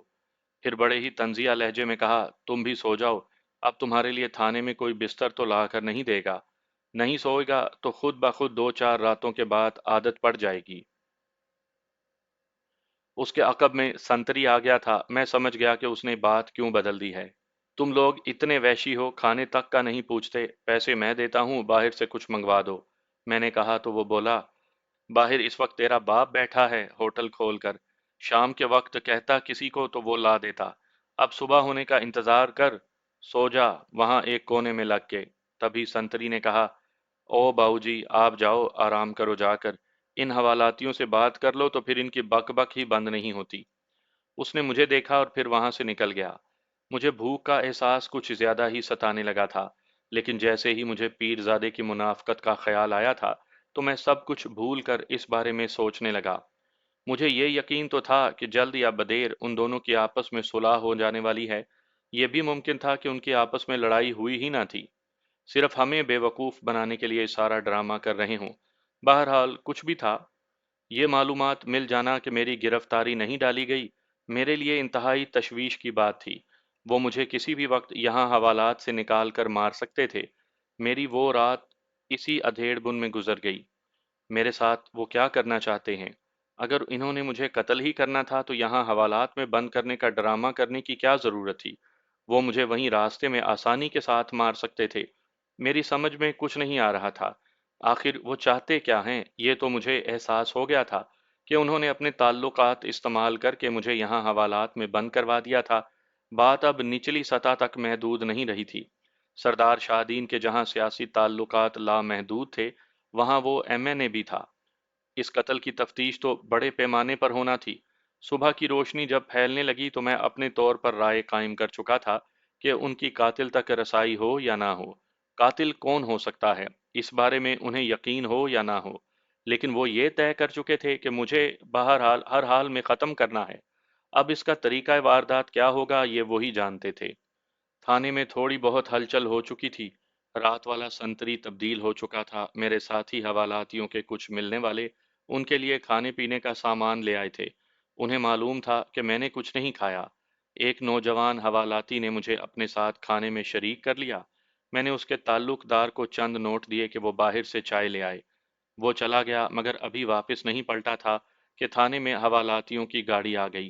[SPEAKER 1] پھر بڑے ہی طنزیہ لہجے میں کہا، تم بھی سو جاؤ، اب تمہارے لیے تھانے میں کوئی بستر تو لا کر نہیں دے گا۔ نہیں سوئے گا تو خود بخود 2 4 راتوں کے بعد عادت پڑ جائے گی۔ اس کے عقب میں سنتری آ گیا تھا، میں سمجھ گیا کہ اس نے بات کیوں بدل دی ہے۔ تم لوگ اتنے وحشی ہو، کھانے تک کا نہیں پوچھتے، پیسے میں دیتا ہوں، باہر سے کچھ منگوا دو۔ میں نے کہا تو وہ بولا، باہر اس وقت تیرا باپ بیٹھا ہے ہوٹل کھول کر، شام کے وقت کہتا کسی کو تو وہ لا دیتا، اب صبح ہونے کا انتظار کر، سو جا وہاں ایک کونے میں لگ کے۔ تبھی سنتری نے کہا، او باؤ جی آپ جاؤ آرام کرو جا کر، ان حوالاتیوں سے بات کر لو تو پھر ان کی بک بک ہی بند نہیں ہوتی۔ اس نے مجھے دیکھا اور پھر وہاں سے نکل گیا۔ مجھے بھوک کا احساس کچھ زیادہ ہی ستانے لگا تھا، لیکن جیسے ہی مجھے پیرزادے کی منافقت کا خیال آیا تھا تو میں سب کچھ بھول کر اس بارے میں سوچنے لگا۔ مجھے یہ یقین تو تھا کہ جلد یا بدیر ان دونوں کی آپس میں صلح ہو جانے والی ہے، یہ بھی ممکن تھا کہ ان کی آپس میں لڑائی ہوئی ہی نہ تھی، صرف ہمیں بے وقوف بنانے کے لیے سارا ڈرامہ کر رہے ہوں۔ بہرحال کچھ بھی تھا، یہ معلومات مل جانا کہ میری گرفتاری نہیں ڈالی گئی میرے لیے انتہائی تشویش کی بات تھی۔ وہ مجھے کسی بھی وقت یہاں حوالات سے نکال کر مار سکتے تھے۔ میری وہ رات اسی ادھیڑ بن میں گزر گئی۔ میرے ساتھ وہ کیا کرنا چاہتے ہیں؟ اگر انہوں نے مجھے قتل ہی کرنا تھا تو یہاں حوالات میں بند کرنے کا ڈرامہ کرنے کی کیا ضرورت تھی؟ وہ مجھے وہیں راستے میں آسانی کے ساتھ مار سکتے تھے۔ میری سمجھ میں کچھ نہیں آ رہا تھا۔ آخر وہ چاہتے کیا ہیں؟ یہ تو مجھے احساس ہو گیا تھا کہ انہوں نے اپنے تعلقات استعمال کر کے مجھے یہاں حوالات میں بند کروا دیا تھا، बात अब निचली सतह तक महदूद नहीं रही थी। सरदार शाहदीन के जहां सियासी ताल्लुकात लामहदूद थे, वहां वो एमएनए भी था। इस कत्ल की तफ्तीश तो बड़े पैमाने पर होना थी। सुबह की रोशनी जब फैलने लगी तो मैं अपने तौर पर राय कायम कर चुका था कि उनकी कातिल तक रसाई हो या ना हो, कातिल कौन हो सकता है, इस बारे में उन्हें यकीन हो या ना हो, लेकिन वो ये तय कर चुके थे कि मुझे बहरहाल हर हाल में ख़त्म करना है। अब इसका तरीका वारदात क्या होगा ये वही जानते थे। थाने में थोड़ी बहुत हलचल हो चुकी थी। रात वाला संतरी तब्दील हो चुका था। मेरे साथी हवालातियों के कुछ मिलने वाले उनके लिए खाने पीने का सामान ले आए थे। उन्हें मालूम था कि मैंने कुछ नहीं खाया। एक नौजवान हवालाती ने मुझे अपने साथ खाने में शरीक कर लिया। मैंने उसके ताल्लुकदार को चंद नोट दिए कि वो बाहर से चाय ले आए। वो चला गया मगर अभी वापस नहीं पलटा था कि थाने में हवालातियों की गाड़ी आ गई।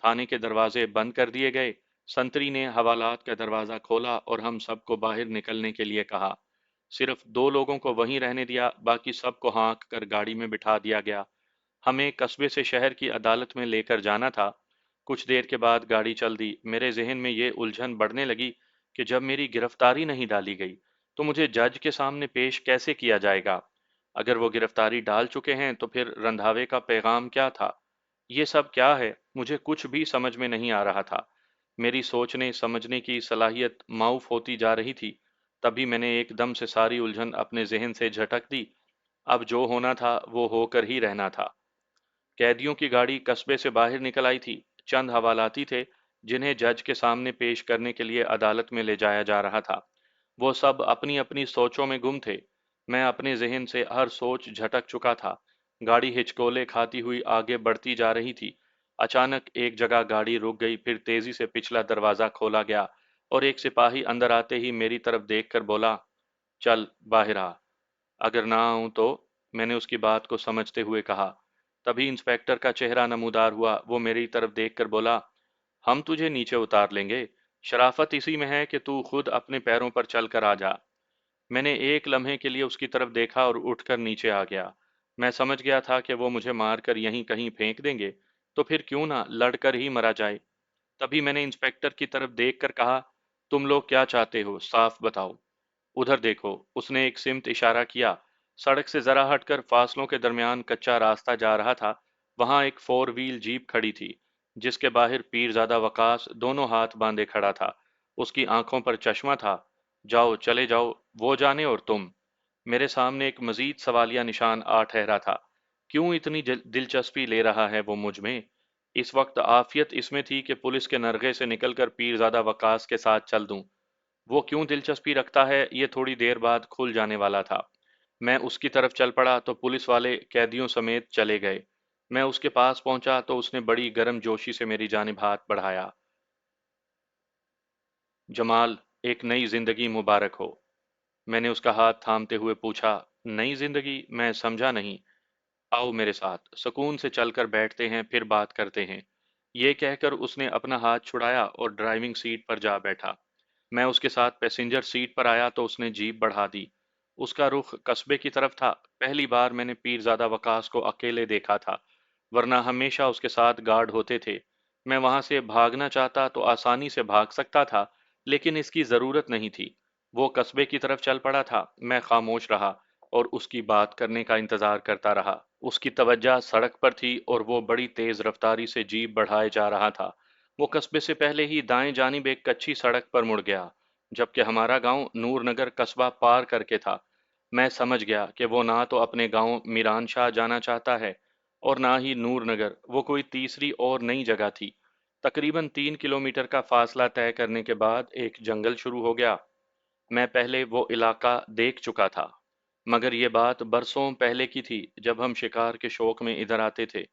[SPEAKER 1] थाने के दरवाजे बंद कर दिए गए। संतरी ने हवालात का दरवाज़ा खोला और हम सबको बाहर निकलने के लिए कहा। सिर्फ दो लोगों को वहीं रहने दिया, बाकी सबको हाँक कर गाड़ी में बिठा दिया गया। हमें कस्बे से शहर की अदालत में लेकर जाना था। कुछ देर के बाद गाड़ी चल दी। मेरे जहन में ये उलझन बढ़ने लगी कि जब मेरी गिरफ्तारी नहीं डाली गई, तो मुझे जज के सामने पेश कैसे किया जाएगा? अगर वो गिरफ्तारी डाल चुके हैं, तो फिर रंधावे का पैगाम क्या था? ये सब क्या है? मुझे कुछ भी समझ में नहीं आ रहा था। मेरी सोचने समझने की सलाहियत माऊफ होती जा रही थी। तभी मैंने एकदम से सारी उलझन अपने जहन से झटक दी। अब जो होना था वो होकर ही रहना था। कैदियों की गाड़ी कस्बे से बाहर निकल आई थी। चंद हवालाती थे जिन्हें जज के सामने पेश करने के लिए अदालत में ले जाया जा रहा था। वो सब अपनी अपनी सोचों में गुम थे। मैं अपने जहन से हर सोच झटक चुका था। गाड़ी हिचकोले खाती हुई आगे बढ़ती जा रही थी। अचानक एक जगह गाड़ी रुक गई, फिर तेजी से पिछला दरवाजा खोला गया और एक सिपाही अंदर आते ही मेरी तरफ देखकर बोला, चल बाहर आ। अगर ना आऊं तो, मैंने उसकी बात को समझते हुए कहा। तभी इंस्पेक्टर का चेहरा नमूदार हुआ। वो मेरी तरफ देखकर बोला, हम तुझे नीचे उतार लेंगे। शराफत इसी में है कि तू खुद अपने पैरों पर चल कर आ जा। मैंने एक लम्हे के लिए उसकी तरफ देखा और उठकर नीचे आ गया। मैं समझ गया था कि वो मुझे मारकर यहीं कहीं फेंक देंगे, तो फिर क्यों ना लड़कर ही मरा जाए। तभी मैंने इंस्पेक्टर की तरफ देखकर कहा, तुम लोग क्या चाहते हो, साफ बताओ। उधर देखो, उसने एक सिमत इशारा किया। सड़क से जरा हटकर फासलों के दरमियान कच्चा रास्ता जा रहा था। वहां एक फोर व्हील जीप खड़ी थी, जिसके बाहर पीरजादा वकास दोनों हाथ बांधे खड़ा था। उसकी आंखों पर चश्मा था। जाओ, चले जाओ, वो जाने और तुम। मेरे सामने एक मजीद सवालिया निशान आ ठहरा था। क्यों इतनी दिलचस्पी ले रहा है वो मुझ में? इस वक्त आफियत इसमें थी कि पुलिस के नरगे से निकलकर पीरजादा वकास के साथ चल दूं। वो क्यों दिलचस्पी रखता है, ये थोड़ी देर बाद खुल जाने वाला था। मैं उसकी तरफ चल पड़ा तो पुलिस वाले कैदियों समेत चले गए। मैं उसके पास पहुंचा तो उसने बड़ी गर्मजोशी से मेरी जानिब हाथ बढ़ाया। जमाल, एक नई जिंदगी मुबारक हो। मैंने उसका हाथ थामते हुए पूछा, नई जिंदगी? मैं समझा नहीं। आओ मेरे साथ, सुकून से चलकर बैठते हैं, फिर बात करते हैं। ये कहकर उसने अपना हाथ छुड़ाया और ड्राइविंग सीट पर जा बैठा। मैं उसके साथ पैसेंजर सीट पर आया तो उसने जीप बढ़ा दी। उसका रुख कस्बे की तरफ था। पहली बार मैंने पीरजादा वकास को अकेले देखा था, वरना हमेशा उसके साथ गार्ड होते थे। मैं वहां से भागना चाहता तो आसानी से भाग सकता था, लेकिन इसकी जरूरत नहीं थी। वो कस्बे की तरफ चल पड़ा था। मैं खामोश रहा और उसकी बात करने का इंतजार करता रहा। उसकी तवज्जो सड़क पर थी और वो बड़ी तेज रफ्तारी से जीप बढ़ाए जा रहा था। वो कस्बे से पहले ही दाएं जानिब एक कच्ची सड़क पर मुड़ गया, जबकि हमारा गांव नूरनगर कस्बा पार करके था। मैं समझ गया कि वो ना तो अपने गांव मीरान शाह जाना चाहता है और ना ही नूरनगर। वो कोई तीसरी और नई जगह थी। तकरीबन 3 किलोमीटर का फासला तय करने के बाद एक जंगल शुरू हो गया। मैं पहले वो इलाका देख चुका था, मगर ये बात बरसों पहले की थी जब हम शिकार के शौक में इधर आते थे।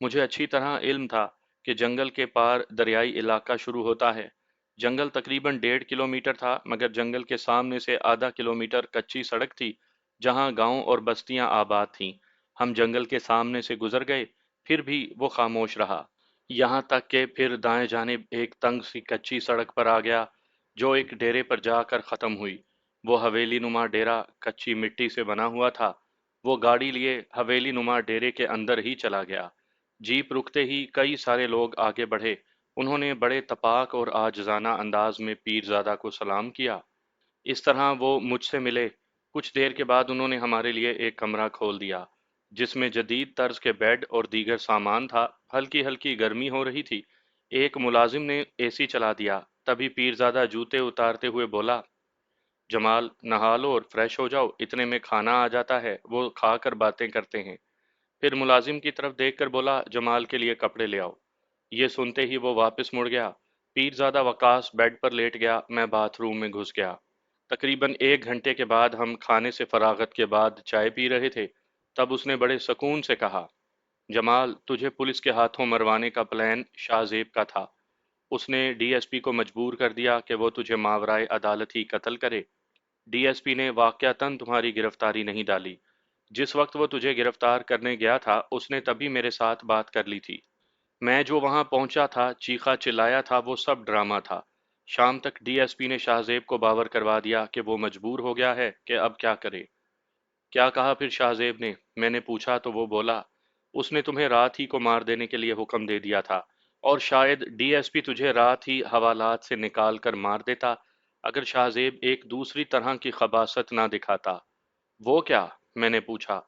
[SPEAKER 1] मुझे अच्छी तरह इल्म था कि जंगल के पार दरियाई इलाका शुरू होता है। जंगल तकरीबन 1.5 किलोमीटर था, मगर जंगल के सामने से आधा किलोमीटर कच्ची सड़क थी, जहां गांव और बस्तियां आबाद थीं। हम जंगल के सामने से गुजर गए, फिर भी वो खामोश रहा। यहाँ तक कि फिर दाएं जानिब एक तंग सी कच्ची सड़क पर आ गया, जो एक डेरे पर जाकर ख़त्म हुई। वो हवेली नुमा डेरा कच्ची मिट्टी से बना हुआ था। वो गाड़ी लिए हवेली नुमा डेरे के अंदर ही चला गया। जीप रुकते ही कई सारे लोग आगे बढ़े انہوں نے بڑے تپاک اور عاجزانہ انداز میں پیرزادہ کو سلام کیا۔ اس طرح وہ مجھ سے ملے۔ کچھ دیر کے بعد انہوں نے ہمارے لیے ایک کمرہ کھول دیا جس میں جدید طرز کے بیڈ اور دیگر سامان تھا۔ ہلکی ہلکی گرمی ہو رہی تھی۔ ایک ملازم نے اے سی چلا دیا۔ تبھی پیرزادہ جوتے اتارتے ہوئے بولا، جمال نہا لو اور فریش ہو جاؤ، اتنے میں کھانا آ جاتا ہے، وہ کھا کر باتیں کرتے ہیں۔ پھر ملازم کی طرف دیکھ کر بولا، جمال کے لیے کپڑے لے آؤ۔ یہ سنتے ہی وہ واپس مڑ گیا۔ پیرزادہ وقاص بیڈ پر لیٹ گیا، میں باتھ روم میں گھس گیا۔ تقریباً 1 گھنٹے کے بعد ہم کھانے سے فراغت کے بعد چائے پی رہے تھے۔ تب اس نے بڑے سکون سے کہا، جمال تجھے پولیس کے ہاتھوں مروانے کا پلان شاہ زیب کا تھا۔ اس نے ڈی ایس پی کو مجبور کر دیا کہ وہ تجھے ماورائے عدالت ہی قتل کرے۔ ڈی ایس پی نے واقعتاً تمہاری گرفتاری نہیں ڈالی۔ جس وقت وہ تجھے گرفتار کرنے گیا تھا اس نے تبھی میرے ساتھ بات کر لی تھی۔ میں جو وہاں پہنچا تھا، چیخا چلایا تھا، وہ سب ڈرامہ تھا۔ شام تک ڈی ایس پی نے شاہ زیب کو باور کروا دیا کہ وہ مجبور ہو گیا ہے کہ اب کیا کرے۔ کیا کہا پھر شاہ زیب نے؟ میں نے پوچھا تو وہ بولا، اس نے تمہیں رات ہی کو مار دینے کے لیے حکم دے دیا تھا، اور شاید ڈی ایس پی تجھے رات ہی حوالات سے نکال کر مار دیتا اگر شاہ زیب ایک دوسری طرح کی خباثت نہ دکھاتا۔ وہ کیا؟ میں نے پوچھا۔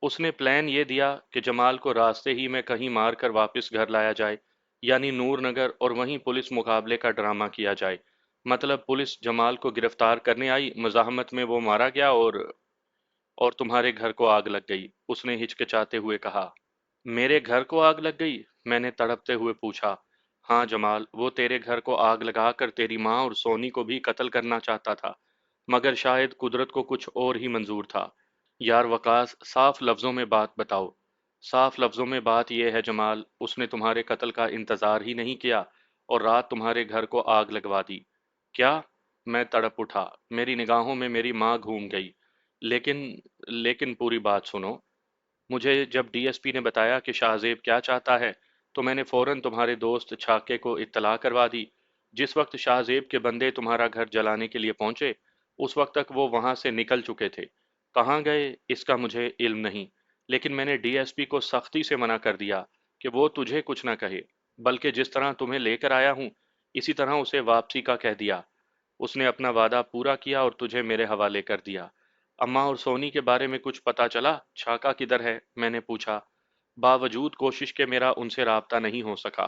[SPEAKER 1] اس نے پلان یہ دیا کہ جمال کو راستے ہی میں کہیں مار کر واپس گھر لایا جائے، یعنی نور نگر، اور وہیں پولیس مقابلے کا ڈرامہ کیا جائے۔ مطلب پولیس جمال کو گرفتار کرنے آئی، مزاحمت میں وہ مارا گیا، اور تمہارے گھر کو آگ لگ گئی، اس نے ہچکچاتے ہوئے کہا۔ میرے گھر کو آگ لگ گئی؟ میں نے تڑپتے ہوئے پوچھا۔ ہاں جمال، وہ تیرے گھر کو آگ لگا کر تیری ماں اور سونی کو بھی قتل کرنا چاہتا تھا، مگر شاید قدرت کو کچھ اور ہی منظور تھا۔ یار وقاص، صاف لفظوں میں بات بتاؤ۔ صاف لفظوں میں بات یہ ہے جمال، اس نے تمہارے قتل کا انتظار ہی نہیں کیا اور رات تمہارے گھر کو آگ لگوا دی۔ کیا؟ میں تڑپ اٹھا۔ میری نگاہوں میں میری ماں گھوم گئی۔ لیکن لیکن پوری بات سنو۔ مجھے جب ڈی ایس پی نے بتایا کہ شاہ زیب کیا چاہتا ہے تو میں نے فوراً تمہارے دوست چھاکے کو اطلاع کروا دی۔ جس وقت شاہ زیب کے بندے تمہارا گھر جلانے کے لیے پہنچے اس وقت تک وہ وہاں سے نکل چکے تھے۔ کہاں گئے اس کا مجھے علم نہیں، لیکن میں نے ڈی ایس پی کو سختی سے منع کر دیا کہ وہ تجھے کچھ نہ کہے، بلکہ جس طرح تمہیں لے کر آیا ہوں اسی طرح اسے واپسی کا کہہ دیا۔ اس نے اپنا وعدہ پورا کیا اور تجھے میرے حوالے کر دیا۔ اماں اور سونی کے بارے میں کچھ پتا چلا؟ چھاکا کدھر ہے؟ میں نے پوچھا۔ باوجود کوشش کے میرا ان سے رابطہ نہیں ہو سکا۔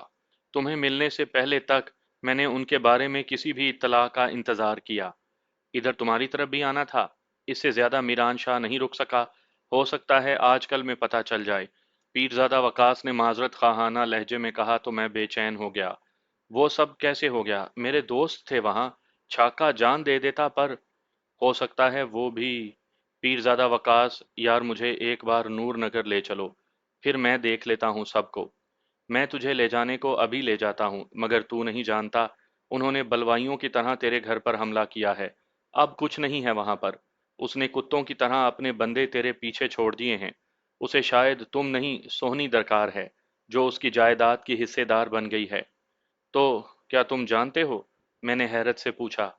[SPEAKER 1] تمہیں ملنے سے پہلے تک میں نے ان کے بارے میں کسی بھی اطلاع کا انتظار کیا۔ ادھر تمہاری طرف بھی آنا تھا۔ اس سے زیادہ میران شاہ نہیں رک سکا۔ ہو سکتا ہے آج کل میں پتہ چل جائے۔ پیرزادہ وقاص نے معذرت خواہانہ لہجے میں کہا تو میں بے چین ہو گیا۔ وہ سب کیسے ہو گیا؟ میرے دوست تھے وہاں۔ چھاکا جان دے دیتا، پر ہو سکتا ہے وہ بھی۔ پیرزادہ وقاص، یار مجھے ایک بار نور نگر لے چلو، پھر میں دیکھ لیتا ہوں سب کو۔ میں تجھے لے جانے کو ابھی لے جاتا ہوں، مگر تو نہیں جانتا انہوں نے بلوائیوں کی طرح تیرے گھر پر حملہ کیا ہے۔ اب کچھ نہیں ہے وہاں پر۔ اس نے کتوں کی طرح اپنے بندے تیرے پیچھے چھوڑ دیے ہیں۔ اسے شاید تم نہیں، سونی درکار ہے، جو اس کی جائیداد کی حصے دار بن گئی ہے۔ تو کیا تم جانتے ہو؟ میں نے حیرت سے پوچھا۔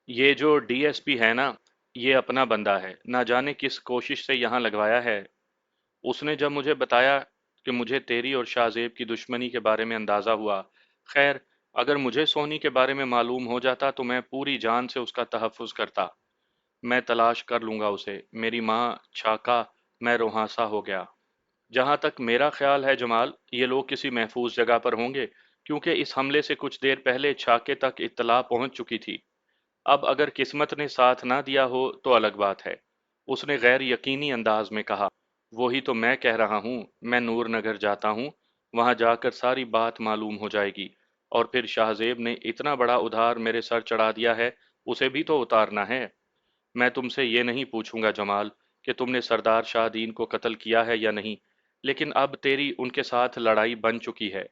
[SPEAKER 1] یہ جو ڈی ایس پی ہے نا، یہ اپنا بندہ ہے، نہ جانے کس کوشش سے یہاں لگوایا ہے۔ اس نے جب مجھے بتایا کہ مجھے تیری اور شاہ زیب کی دشمنی کے بارے میں اندازہ ہوا، خیر اگر مجھے سونی کے بارے میں معلوم ہو جاتا تو میں پوری جان سے اس کا تحفظ کرتا۔ میں تلاش کر لوں گا اسے۔ میری ماں، چھاکا، میں روہاسا ہو گیا۔ جہاں تک میرا خیال ہے جمال، یہ لوگ کسی محفوظ جگہ پر ہوں گے، کیونکہ اس حملے سے کچھ دیر پہلے چھاکے تک اطلاع پہنچ چکی تھی۔ اب اگر قسمت نے ساتھ نہ دیا ہو تو الگ بات ہے۔ اس نے غیر یقینی انداز میں کہا۔ وہی تو میں کہہ رہا ہوں، میں نور نگر جاتا ہوں، وہاں جا کر ساری بات معلوم ہو جائے گی، اور پھر شاہ زیب نے اتنا بڑا ادھار میرے سر چڑھا دیا ہے، اسے بھی تو اتارنا ہے۔ میں تم سے یہ نہیں پوچھوں گا جمال کہ تم نے سردار شاہ دین کو قتل کیا ہے یا نہیں، لیکن اب تیری ان کے ساتھ لڑائی بن چکی ہے،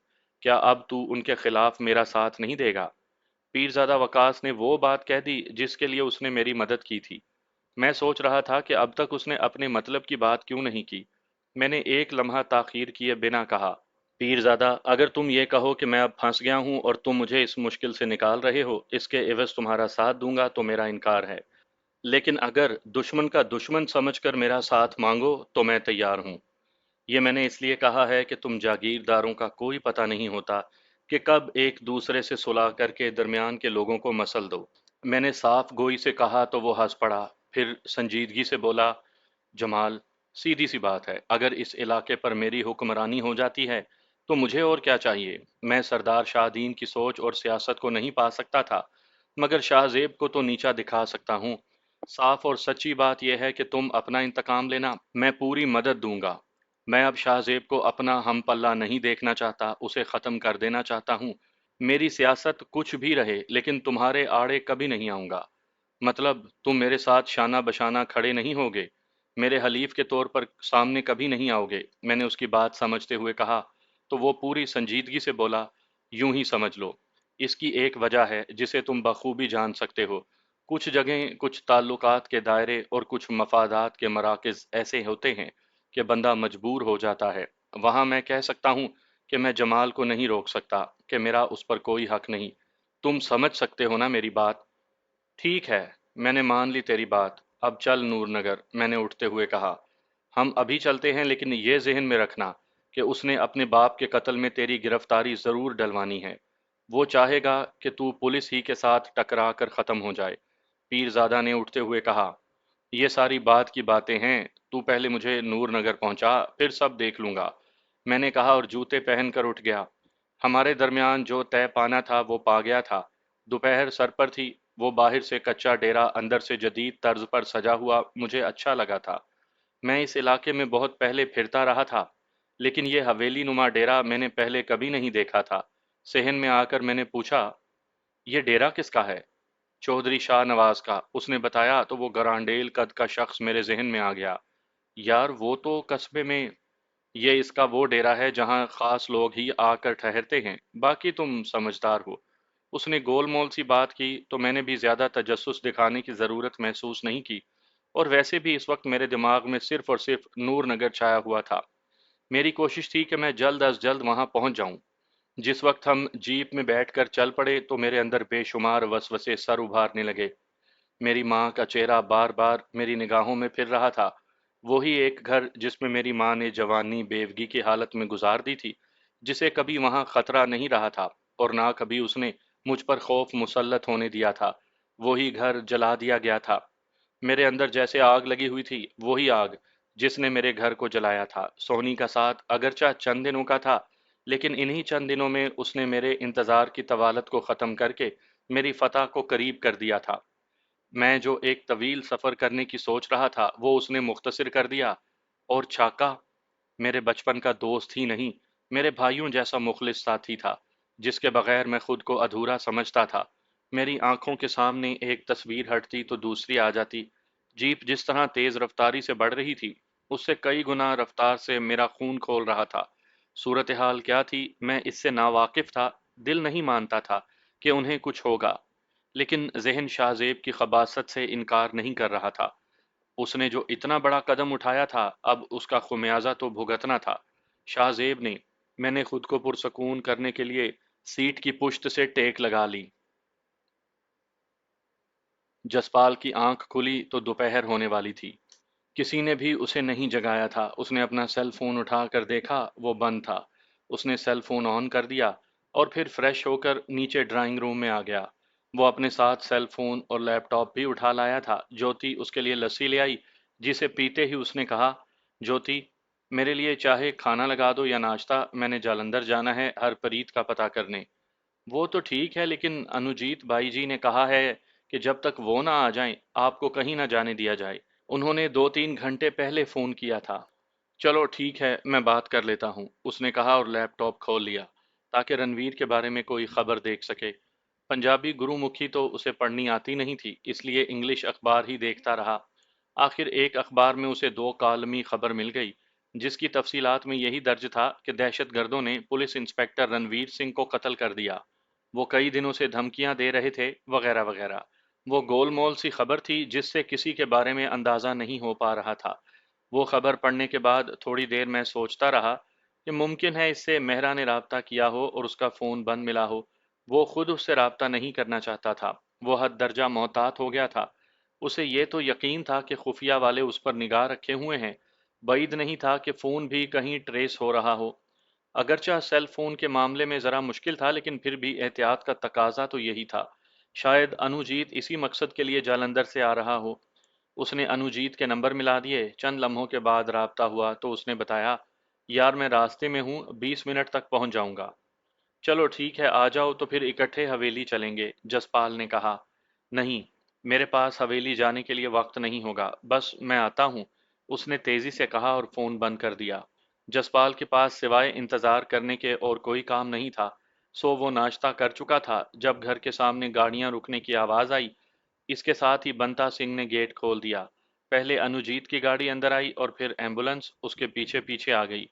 [SPEAKER 1] کیا اب تو ان کے خلاف میرا ساتھ نہیں دے گا؟ پیرزادہ وقاص نے وہ بات کہہ دی جس کے لیے اس نے میری مدد کی تھی۔ میں سوچ رہا تھا کہ اب تک اس نے اپنے مطلب کی بات کیوں نہیں کی۔ میں نے ایک لمحہ تاخیر کیے بنا کہا، پیرزادہ اگر تم یہ کہو کہ میں اب پھنس گیا ہوں اور تم مجھے اس مشکل سے نکال رہے ہو، اس کے عوض تمہارا ساتھ دوں گا تو میرا انکار ہے، لیکن اگر دشمن کا دشمن سمجھ کر میرا ساتھ مانگو تو میں تیار ہوں۔ یہ میں نے اس لیے کہا ہے کہ تم جاگیرداروں کا کوئی پتہ نہیں ہوتا کہ کب ایک دوسرے سے صلح کر کے درمیان کے لوگوں کو مسل دو۔ میں نے صاف گوئی سے کہا تو وہ ہنس پڑا، پھر سنجیدگی سے بولا، جمال، سیدھی سی بات ہے، اگر اس علاقے پر میری حکمرانی ہو جاتی ہے تو مجھے اور کیا چاہیے؟ میں سردار شاہ دین کی سوچ اور سیاست کو نہیں پا سکتا تھا، مگر شاہ زیب کو تو نیچا دکھا سکتا ہوں۔ صاف اور سچی بات یہ ہے کہ تم اپنا انتقام لینا، میں پوری مدد دوں گا۔ میں اب شاہ زیب کو اپنا ہم پلہ نہیں دیکھنا چاہتا، اسے ختم کر دینا چاہتا ہوں۔ میری سیاست کچھ بھی رہے لیکن تمہارے آڑے کبھی نہیں آؤں گا۔ مطلب تم میرے ساتھ شانہ بشانہ کھڑے نہیں ہوگے، میرے حلیف کے طور پر سامنے کبھی نہیں آؤ گے؟ میں نے اس کی بات سمجھتے ہوئے کہا تو وہ پوری سنجیدگی سے بولا، یوں ہی سمجھ لو، اس کی ایک وجہ ہے جسے تم بخوبی جان سکتے ہو۔ کچھ جگہیں، کچھ تعلقات کے دائرے اور کچھ مفادات کے مراکز ایسے ہوتے ہیں کہ بندہ مجبور ہو جاتا ہے۔ وہاں میں کہہ سکتا ہوں کہ میں جمال کو نہیں روک سکتا، کہ میرا اس پر کوئی حق نہیں۔ تم سمجھ سکتے ہو نا میری بات؟ ٹھیک ہے، میں نے مان لی تیری بات، اب چل نور نگر، میں نے اٹھتے ہوئے کہا۔ ہم ابھی چلتے ہیں لیکن یہ ذہن میں رکھنا کہ اس نے اپنے باپ کے قتل میں تیری گرفتاری ضرور ڈلوانی ہے۔ وہ چاہے گا کہ تو پولیس ہی کے ساتھ ٹکرا کر ختم ہو جائے۔ پیرزادہ نے اٹھتے ہوئے کہا، یہ ساری بات کی باتیں ہیں، تو پہلے مجھے نور نگر پہنچا، پھر سب دیکھ لوں گا۔ میں نے کہا اور جوتے پہن کر اٹھ گیا۔ ہمارے درمیان جو طے پانا تھا وہ پا گیا تھا۔ دوپہر سر پر تھی، وہ باہر سے کچا ڈیرا اندر سے جدید طرز پر سجا ہوا مجھے اچھا لگا تھا۔ میں اس علاقے میں بہت پہلے پھرتا رہا تھا، لیکن یہ حویلی نما ڈیرا میں نے پہلے کبھی نہیں دیکھا تھا۔ صحن میں آ کر میں نے پوچھا، یہ ڈیرا کس کا ہے؟ چودھری شاہ نواز کا، اس نے بتایا تو وہ گرانڈیل قد کا شخص میرے ذہن میں آ گیا۔ یار وہ تو قصبے میں، یہ اس کا وہ ڈیرا ہے جہاں خاص لوگ ہی آ کر ٹھہرتے ہیں، باقی تم سمجھدار ہو۔ اس نے گول مول سی بات کی تو میں نے بھی زیادہ تجسس دکھانے کی ضرورت محسوس نہیں کی، اور ویسے بھی اس وقت میرے دماغ میں صرف اور صرف نور نگر چھایا ہوا تھا۔ میری کوشش تھی کہ میں جلد از جلد وہاں پہنچ جاؤں۔ جس وقت ہم جیپ میں بیٹھ کر چل پڑے تو میرے اندر بے شمار وسوسے سر ابھارنے لگے۔ میری ماں کا چہرہ بار بار میری نگاہوں میں پھر رہا تھا، وہی ایک گھر جس میں میری ماں نے جوانی بیوگی کی حالت میں گزار دی تھی، جسے کبھی وہاں خطرہ نہیں رہا تھا اور نہ کبھی اس نے مجھ پر خوف مسلط ہونے دیا تھا۔ وہی گھر جلا دیا گیا تھا۔ میرے اندر جیسے آگ لگی ہوئی تھی، وہی آگ جس نے میرے گھر کو جلایا تھا۔ سونی کا ساتھ اگرچہ چند دنوں کا تھا، لیکن انہی چند دنوں میں اس نے میرے انتظار کی طوالت کو ختم کر کے میری فتح کو قریب کر دیا تھا۔ میں جو ایک طویل سفر کرنے کی سوچ رہا تھا وہ اس نے مختصر کر دیا۔ اور چھاکا میرے بچپن کا دوست ہی نہیں، میرے بھائیوں جیسا مخلص ساتھی تھا، جس کے بغیر میں خود کو ادھورا سمجھتا تھا۔ میری آنکھوں کے سامنے ایک تصویر ہٹتی تو دوسری آ جاتی۔ جیپ جس طرح تیز رفتاری سے بڑھ رہی تھی، اس سے کئی گنا رفتار سے میرا خون کھول رہا تھا۔ صورتحال کیا تھی میں اس سے ناواقف تھا، دل نہیں مانتا تھا کہ انہیں کچھ ہوگا، لیکن ذہن شاہ زیب کی خباثت سے انکار نہیں کر رہا تھا۔ اس نے جو اتنا بڑا قدم اٹھایا تھا، اب اس کا خمیازہ تو بھگتنا تھا۔ شاہ زیب نے، میں نے خود کو پرسکون کرنے کے لیے سیٹ کی پشت سے ٹیک لگا لی۔ جسپال کی آنکھ کھلی تو دوپہر ہونے والی تھی۔ کسی نے بھی اسے نہیں جگایا تھا۔ اس نے اپنا سیل فون اٹھا کر دیکھا، وہ بند تھا۔ اس نے سیل فون آن کر دیا اور پھر فریش ہو کر نیچے ڈرائنگ روم میں آ گیا۔ وہ اپنے ساتھ سیل فون اور لیپ ٹاپ بھی اٹھا لایا تھا۔ جوتی اس کے لیے لسی لے آئی، جسے پیتے ہی اس نے کہا، جوتی، میرے لیے چاہے کھانا لگا دو یا ناشتہ، میں نے جالندھر جانا ہے ہر پریت کا پتہ کرنے۔ وہ تو ٹھیک ہے لیکن انوجیت بائی جی نے کہا ہے کہ جب تک وہ نہ آ جائیں آپ کو کہیں نہ جانے دیا جائے۔ انہوں نے 2-3 گھنٹے پہلے فون کیا تھا۔ چلو ٹھیک ہے، میں بات کر لیتا ہوں، اس نے کہا اور لیپ ٹاپ کھول لیا تاکہ رنویر کے بارے میں کوئی خبر دیکھ سکے۔ پنجابی گرو مکھی تو اسے پڑھنی آتی نہیں تھی، اس لیے انگلش اخبار ہی دیکھتا رہا۔ آخر ایک اخبار میں اسے 2 کالمی خبر مل گئی، جس کی تفصیلات میں یہی درج تھا کہ دہشت گردوں نے پولیس انسپکٹر رنویر سنگھ کو قتل کر دیا۔ وہ کئی دنوں سے دھمکیاں دے رہے تھے، وغیرہ وغیرہ۔ وہ گول مول سی خبر تھی جس سے کسی کے بارے میں اندازہ نہیں ہو پا رہا تھا۔ وہ خبر پڑھنے کے بعد تھوڑی دیر میں سوچتا رہا کہ ممکن ہے اس سے مہرا نے رابطہ کیا ہو اور اس کا فون بند ملا ہو۔ وہ خود اس سے رابطہ نہیں کرنا چاہتا تھا، وہ حد درجہ محتاط ہو گیا تھا۔ اسے یہ تو یقین تھا کہ خفیہ والے اس پر نگاہ رکھے ہوئے ہیں، بعید نہیں تھا کہ فون بھی کہیں ٹریس ہو رہا ہو۔ اگرچہ سیل فون کے معاملے میں ذرا مشکل تھا، لیکن پھر بھی احتیاط کا تقاضا تو یہی تھا۔ شاید انوجیت اسی مقصد کے لیے جالندھر سے آ رہا ہو۔ اس نے انوجیت کے نمبر ملا دیے۔ چند لمحوں کے بعد رابطہ ہوا تو اس نے بتایا، یار میں راستے میں ہوں، 20 منٹ تک پہنچ جاؤں گا۔ چلو ٹھیک ہے، آ جاؤ تو پھر اکٹھے حویلی چلیں گے، جسپال نے کہا۔ نہیں، میرے پاس حویلی جانے کے لیے وقت نہیں ہوگا، بس میں آتا ہوں، اس نے تیزی سے کہا اور فون بند کر دیا۔ جسپال کے پاس سوائے انتظار کرنے کے اور کوئی کام نہیں تھا، سو وہ ناشتہ کر چکا تھا جب گھر کے سامنے گاڑیاں رکنے کی آواز آئی۔ اس کے ساتھ ہی بنتا سنگھ نے گیٹ کھول دیا۔ پہلے انوجیت کی گاڑی اندر آئی اور پھر ایمبولنس اس کے پیچھے پیچھے آ گئی۔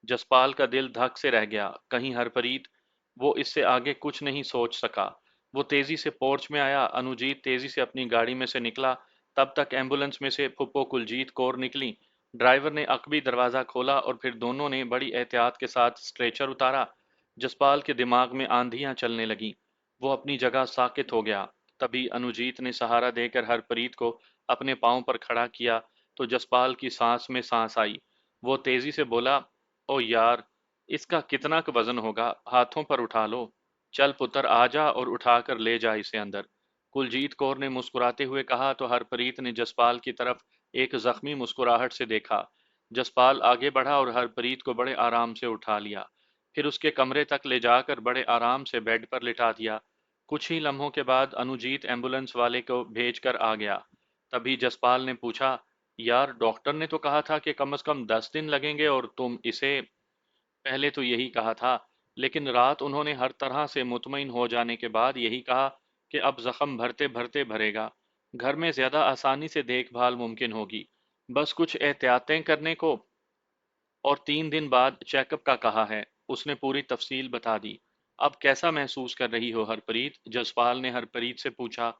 [SPEAKER 1] جسپال کا دل دھک سے رہ گیا، کہیں ہرپریت۔ وہ اس سے آگے کچھ نہیں سوچ سکا۔ وہ تیزی سے پورچ میں آیا، انوجیت تیزی سے اپنی گاڑی میں سے نکلا، تب تک ایمبولنس میں سے پھپھو کلجیت کور نکلی۔ ڈرائیور نے عقبی دروازہ کھولا اور پھر دونوں نے بڑی احتیاط کے ساتھ اسٹریچر اتارا۔ جسپال کے دماغ میں آندھیاں چلنے لگیں۔ وہ اپنی جگہ ساکت ہو گیا۔ تبھی انوجیت نے سہارا دے کر ہرپریت کو اپنے پاؤں پر کھڑا کیا تو جسپال کی سانس میں سانس آئی۔ وہ تیزی سے بولا، او یار، اس کا کتنا کا وزن ہوگا، ہاتھوں پر اٹھا لو۔ چل پتر، آ جا اور اٹھا کر لے جا اسے اندر۔ کلجیت کور نے مسکراتے ہوئے کہا تو ہرپریت نے جسپال کی طرف ایک زخمی مسکراہٹ سے دیکھا۔ جسپال آگے بڑھا اور ہرپریت کو بڑے آرام سے اٹھا لیا، پھر اس کے کمرے تک لے جا کر بڑے آرام سے بیڈ پر لٹا دیا۔ کچھ ہی لمحوں کے بعد انوجیت ایمبولنس والے کو بھیج کر آ گیا۔ تبھی جسپال نے پوچھا، یار ڈاکٹر نے تو کہا تھا کہ کم از کم 10 دن لگیں گے اور تم اسے… پہلے تو یہی کہا تھا، لیکن رات انہوں نے ہر طرح سے مطمئن ہو جانے کے بعد یہی کہا کہ اب زخم بھرتے بھرتے بھرے گا، گھر میں زیادہ آسانی سے دیکھ بھال ممکن ہوگی، بس کچھ احتیاطیں کرنے کو، اور 3 دن بعد چیک اپ کا کہا ہے۔ اس نے پوری تفصیل بتا دی۔ اب کیسا محسوس کر رہی ہو ہرپریت؟ جسپال نے ہرپریت سے پوچھا۔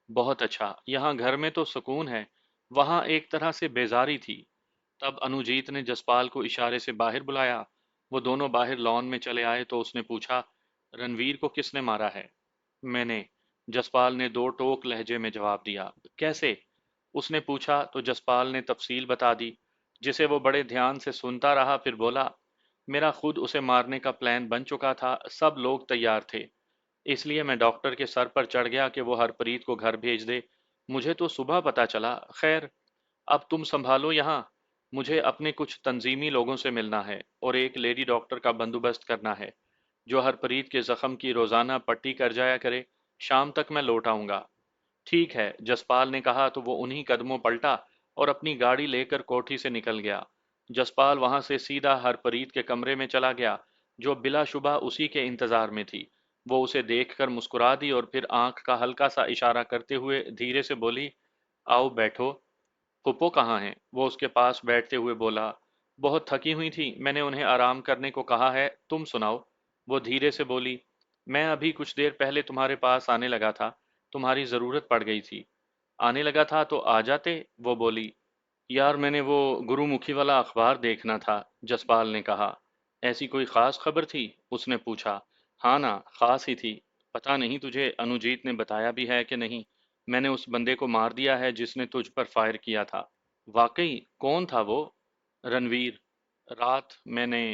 [SPEAKER 1] بہت اچھا، یہاں گھر میں تو سکون ہے، وہاں ایک طرح سے بیزاری تھی۔ تب انوجیت نے جسپال کو اشارے سے باہر بلایا۔ وہ دونوں باہر لان میں چلے آئے تو اس نے پوچھا، رنویر کو کس نے مارا ہے؟ میں نے، جسپال نے دو ٹوک لہجے میں جواب دیا۔ کیسے؟ اس نے پوچھا تو جسپال نے تفصیل بتا دی، جسے وہ بڑے دھیان سے سنتا رہا، پھر بولا، میرا خود اسے مارنے کا پلان بن چکا تھا، سب لوگ تیار تھے، اس لیے میں ڈاکٹر کے سر پر چڑھ گیا کہ وہ ہرپریت کو گھر بھیج دے۔ مجھے تو صبح پتا چلا، خیر اب تم سنبھالو یہاں، مجھے اپنے کچھ تنظیمی لوگوں سے ملنا ہے اور ایک لیڈی ڈاکٹر کا بندوبست کرنا ہے جو ہرپریت کے زخم کی روزانہ پٹی کر جایا کرے، شام تک میں لوٹ آؤں گا۔ ٹھیک ہے، جسپال نے کہا تو وہ انہی قدموں پلٹا اور اپنی گاڑی لے کر کوٹھی سے نکل گیا۔ جسپال وہاں سے سیدھا ہرپریت کے کمرے میں چلا گیا جو بلا شبہ اسی کے انتظار میں تھی۔ وہ اسے دیکھ کر مسکرا دی اور پھر آنکھ کا ہلکا سا اشارہ کرتے ہوئے دھیرے سے بولی، آؤ بیٹھو۔ پھپھو کہاں ہیں؟ وہ اس کے پاس بیٹھتے ہوئے بولا، بہت تھکی ہوئی تھی، میں نے انہیں آرام کرنے کو کہا ہے، تم سناؤ۔ وہ دھیرے سے بولی، میں ابھی کچھ دیر پہلے تمہارے پاس آنے لگا تھا، تمہاری ضرورت پڑ گئی تھی۔ آنے لگا تھا تو آ جاتے، وہ بولی۔ یار میں نے وہ گرو مکھی والا اخبار دیکھنا تھا، جسپال نے کہا۔ ایسی کوئی خاص خبر تھی؟ اس نے پوچھا۔ ہاں نا، خاص ہی تھی۔ پتہ نہیں تجھے انوجیت نے بتایا بھی ہے کہ نہیں، میں نے اس بندے کو مار دیا ہے جس نے تجھ پر فائر کیا تھا۔ واقعی؟ کون تھا وہ؟ رنویر۔ رات میں نے…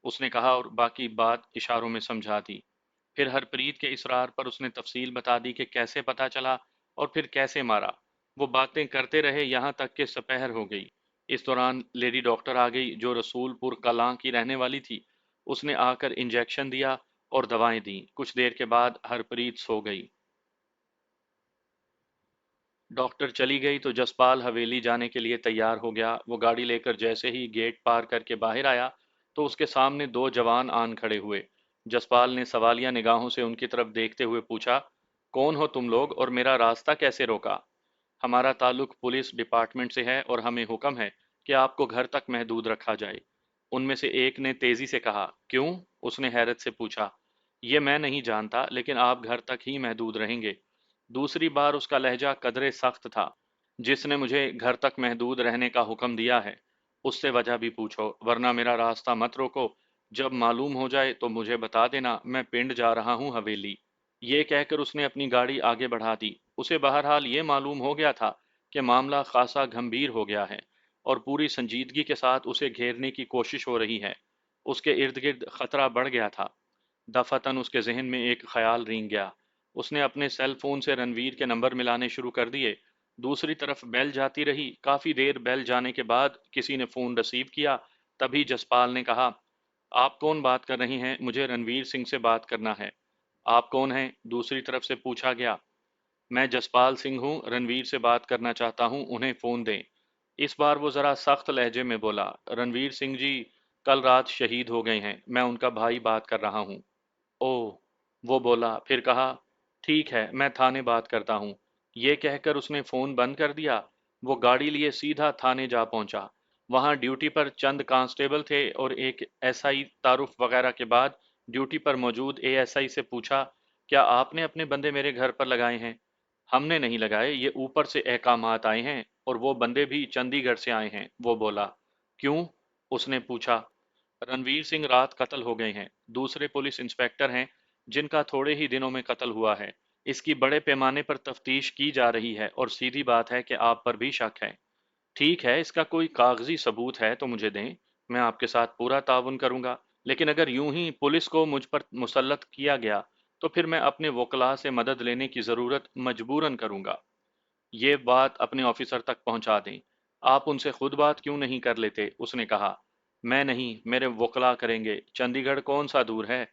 [SPEAKER 1] اس نے کہا اور باقی بات اشاروں میں سمجھا دی۔ پھر ہرپریت کے اصرار پر اس نے تفصیل بتا دی کہ کیسے پتا چلا اور پھر کیسے مارا۔ وہ باتیں کرتے رہے یہاں تک کہ سپہر ہو گئی۔ اس دوران لیڈی ڈاکٹر آ گئی جو رسول پور کلاں کی رہنے والی تھی۔ اس نے آ کر انجیکشن دیا اور دوائیں دیں۔ کچھ دیر کے بعد ہرپریت سو گئی۔ ڈاکٹر چلی گئی تو جسپال حویلی جانے کے لیے تیار ہو گیا۔ وہ گاڑی لے کر جیسے ہی گیٹ پار کر کے باہر آیا تو اس کے سامنے دو جوان آن کھڑے ہوئے۔ جسپال نے سوالیہ نگاہوں سے ان کی طرف دیکھتے ہوئے پوچھا، کون ہو تم لوگ اور میرا راستہ کیسے روکا؟ ہمارا تعلق پولیس ڈپارٹمنٹ سے ہے اور ہمیں حکم ہے کہ آپ کو گھر تک محدود رکھا جائے۔ ان میں سے ایک نے تیزی سے کہا، کیوں؟ اس نے حیرت سے پوچھا۔ یہ میں نہیں جانتا، لیکن آپ گھر تک ہی محدود رہیں گے۔ دوسری بار اس کا لہجہ قدرے سخت تھا۔ جس نے مجھے گھر تک محدود رہنے کا حکم دیا ہے اس سے وجہ بھی پوچھو، ورنہ میرا راستہ مت روکو۔ جب معلوم ہو جائے تو مجھے بتا دینا، میں پنڈ جا رہا ہوں حویلی۔ یہ کہہ کر اس نے اپنی گاڑی آگے بڑھا دی۔ اسے بہرحال یہ معلوم ہو گیا تھا کہ معاملہ خاصا گھمبیر ہو گیا ہے और पूरी संजीदगी के साथ उसे घेरने की कोशिश हो रही है। उसके इर्द गिर्द खतरा बढ़ गया था। दफातन उसके जहन में एक ख्याल रेंग गया। उसने अपने सेल फोन से रणवीर के नंबर मिलाने शुरू कर दिए। दूसरी तरफ बेल जाती रही। काफी देर बेल जाने के बाद किसी ने फोन रिसीव किया। तभी जसपाल ने कहा, आप कौन बात कर रही हैं? मुझे रणवीर सिंह से बात करना है। आप कौन हैं? दूसरी तरफ से पूछा गया। मैं जसपाल सिंह हूँ, रणवीर से बात करना चाहता हूँ, उन्हें फोन दें। इस बार वो जरा सख्त लहजे में बोला, रणवीर सिंह जी कल रात शहीद हो गए हैं, मैं उनका भाई बात कर रहा हूँ। ओह, वो बोला, फिर कहा, ठीक है मैं थाने बात करता हूँ। ये कहकर उसने फोन बंद कर दिया। वो गाड़ी लिए सीधा थाने जा पहुंचा। वहां ड्यूटी पर चंद कांस्टेबल थे और एक एसआई। तारुफ वगैरह के बाद ड्यूटी पर मौजूद एएसआई से पूछा, क्या आपने अपने बंदे मेरे घर पर लगाए हैं? हमने नहीं लगाए, ये ऊपर से अहकामात आए हैं और वो बंदे भी चंडीगढ़ से आए हैं, वो बोला। क्यों? उसने पूछा। रणवीर सिंह रात कत्ल हो गए हैं। दूसरे पुलिस इंस्पेक्टर हैं जिनका थोड़े ही दिनों में कत्ल हुआ है। इसकी बड़े पैमाने पर तफ्तीश की जा रही है और सीधी बात है कि आप पर भी शक है। ठीक है, इसका कोई कागजी सबूत है तो मुझे दें, मैं आपके साथ पूरा ताउन करूंगा। लेकिन अगर यूं ही पुलिस को मुझ पर मुसल्लत किया गया तो फिर मैं अपने वकला से मदद लेने की ज़रूरत मजबूरन करूंगा। ये बात अपने ऑफिसर तक पहुंचा दें। आप उनसे खुद बात क्यों नहीं कर लेते? उसने कहा। मैं नहीं, मेरे वकला करेंगे। चंडीगढ़ कौन सा दूर है?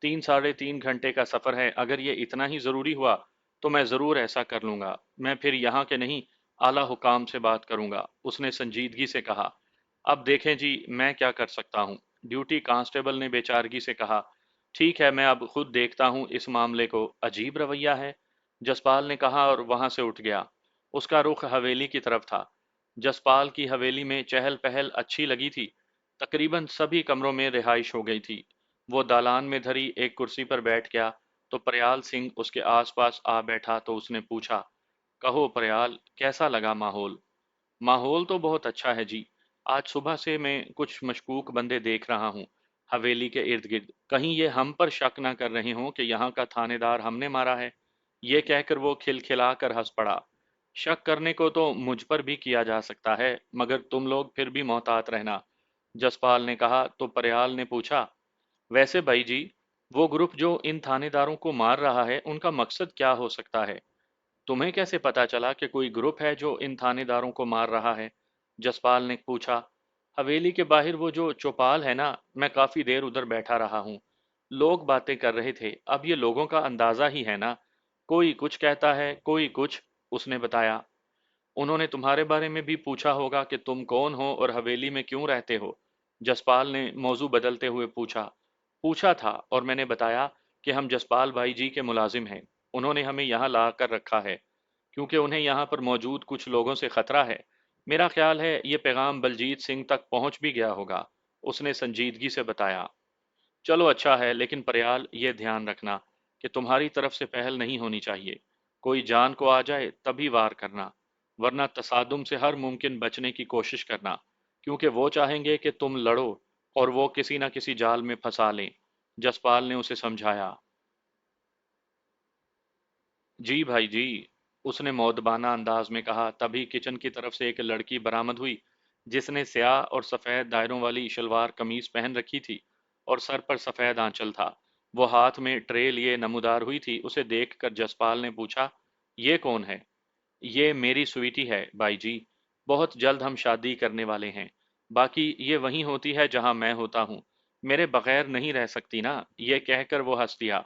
[SPEAKER 1] 3 साढ़े 3 घंटे का सफ़र है। अगर ये इतना ही ज़रूरी हुआ तो मैं ज़रूर ऐसा कर लूँगा। मैं फिर यहाँ के नहीं, आला हुकाम से बात करूँगा, उसने संजीदगी से कहा। अब देखें जी, मैं क्या कर सकता हूँ? ड्यूटी कांस्टेबल ने बेचारगी से कहा। ठीक है, मैं अब खुद देखता हूँ इस मामले को। अजीब रवैया है, जसपाल ने कहा और वहां से उठ गया। उसका रुख हवेली की तरफ था। जसपाल की हवेली में चहल पहल अच्छी लगी थी। तकरीबन सभी कमरों में रिहाइश हो गई थी। वो दालान में धरी एक कुर्सी पर बैठ गया तो प्रयाल सिंह उसके आसपास आ बैठा तो उसने पूछा, कहो प्रयाल, कैसा लगा माहौल? माहौल तो बहुत अच्छा है जी। आज सुबह से मैं कुछ मशकूक बंदे देख रहा हूँ हवेली के इर्द गिर्द। कहीं ये हम पर शक ना कर रहे हों कि यहाँ का थानेदार हमने मारा है। ये कहकर वो खिलखिलाकर हंस पड़ा। शक करने को तो मुझ पर भी किया जा सकता है, मगर तुम लोग फिर भी मोहतात रहना, जसपाल ने कहा। तो प्रयाल ने पूछा, वैसे भाई जी, वो ग्रुप जो इन थानेदारों को मार रहा है उनका मकसद क्या हो सकता है? तुम्हें कैसे पता चला कि कोई ग्रुप है जो इन थानेदारों को मार रहा है? जसपाल ने पूछा। हवेली के बाहर वो जो चौपाल है ना, मैं काफी देर उधर बैठा रहा हूँ। लोग बातें कर रहे थे। अब ये लोगों का अंदाजा ही है ना, कोई कुछ कहता है कोई कुछ, उसने बताया। उन्होंने तुम्हारे बारे में भी पूछा होगा कि तुम कौन हो और हवेली में क्यों रहते हो? जसपाल ने मौजू बदलते हुए पूछा। पूछा था और मैंने बताया कि हम जसपाल भाई जी के मुलाजिम हैं। उन्होंने हमें यहाँ ला कर रखा है क्योंकि उन्हें यहाँ पर मौजूद कुछ लोगों से खतरा है। मेरा ख्याल है ये पैगाम बलजीत सिंह तक पहुंच भी गया होगा, उसने संजीदगी से बताया। चलो अच्छा है, लेकिन प्रयाल ये ध्यान रखना कि तुम्हारी तरफ से पहल नहीं होनी चाहिए। कोई जान को आ जाए तभी वार करना, वरना तसादुम से हर मुमकिन बचने की कोशिश करना, क्योंकि वो चाहेंगे कि तुम लड़ो और वो किसी न किसी जाल में फंसा लें, जसपाल ने उसे समझाया। जी भाई जी, उसने मौदबाना अंदाज में कहा। तभी किचन की तरफ से एक लड़की बरामद हुई जिसने स्याह और सफ़ेद दायरों वाली शलवार कमीज पहन रखी थी और सर पर सफ़ेद आंचल था। वो हाथ में ट्रे लिए नमूदार हुई थी। उसे देखकर जसपाल ने पूछा, ये कौन है? ये मेरी स्वीटी है भाई जी, बहुत जल्द हम शादी करने वाले हैं। बाकी ये वहीं होती है जहां मैं होता हूँ, मेरे बगैर नहीं रह सकती ना। ये कहकर वो हंस दिया।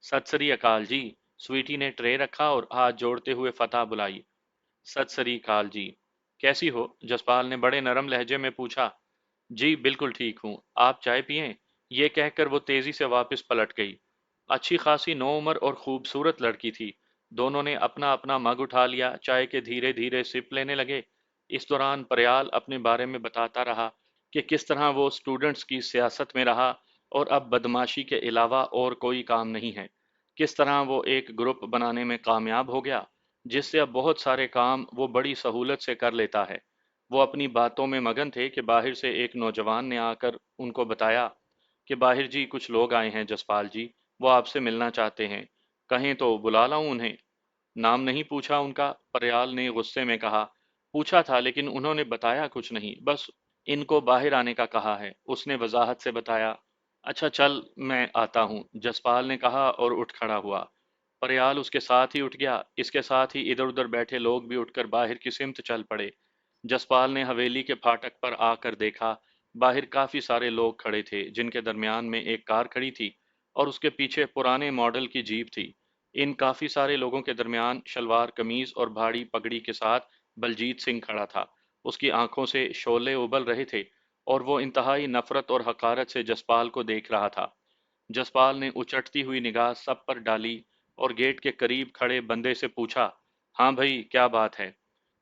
[SPEAKER 1] सत श्री अकाल जी, स्वीटी ने ट्रे रखा और हाथ जोड़ते हुए फतह बुलाई। सत श्री अकाल जी, कैसी हो? जसपाल ने बड़े नरम लहजे में पूछा। जी बिल्कुल ठीक हूँ, आप चाय पिएं? ये कहकर वो तेजी से वापस पलट गई। अच्छी खासी नौउम्र और खूबसूरत लड़की थी। दोनों ने अपना अपना मग उठा लिया, चाय के धीरे धीरे सिप लेने लगे। इस दौरान प्रयाल अपने बारे में बताता रहा कि किस तरह वो स्टूडेंट्स की सियासत में रहा और अब बदमाशी के अलावा और कोई काम नहीं है। किस तरह वो एक ग्रुप बनाने में कामयाब हो गया जिससे अब बहुत सारे काम वो बड़ी सहूलत से कर लेता है। वो अपनी बातों में मगन थे कि बाहर से एक नौजवान ने आकर उनको बताया कि बाहिर जी कुछ लोग आए हैं जसपाल जी, वो आपसे मिलना चाहते हैं। कहें तो बुला लाऊं उन्हें? नाम नहीं पूछा उनका, प्रयाल ने गुस्से में कहा। पूछा था लेकिन उन्होंने बताया कुछ नहीं, बस इनको बाहर आने का कहा है। उसने वजाहत से बताया। अच्छा चल, मैं आता हूँ, जसपाल ने कहा और उठ खड़ा हुआ। प्रयाल उसके साथ ही उठ गया। इसके साथ ही इधर उधर बैठे लोग भी उठकर बाहर की सिमत चल पड़े। जसपाल ने हवेली के फाटक पर आकर देखा। बाहर काफी सारे लोग खड़े थे, जिनके दरमियान में एक कार खड़ी थी और उसके पीछे पुराने मॉडल की जीप थी। इन काफी सारे लोगों के दरमियान शलवार कमीज और भारी पगड़ी के साथ बलजीत सिंह खड़ा था। उसकी आंखों से शोले उबल रहे थे और वो इंतहाई नफरत और हकारत से जसपाल को देख रहा था। जसपाल ने उचटती हुई निगाह सब पर डाली और गेट के करीब खड़े बंदे से पूछा, हाँ भाई, क्या बात है?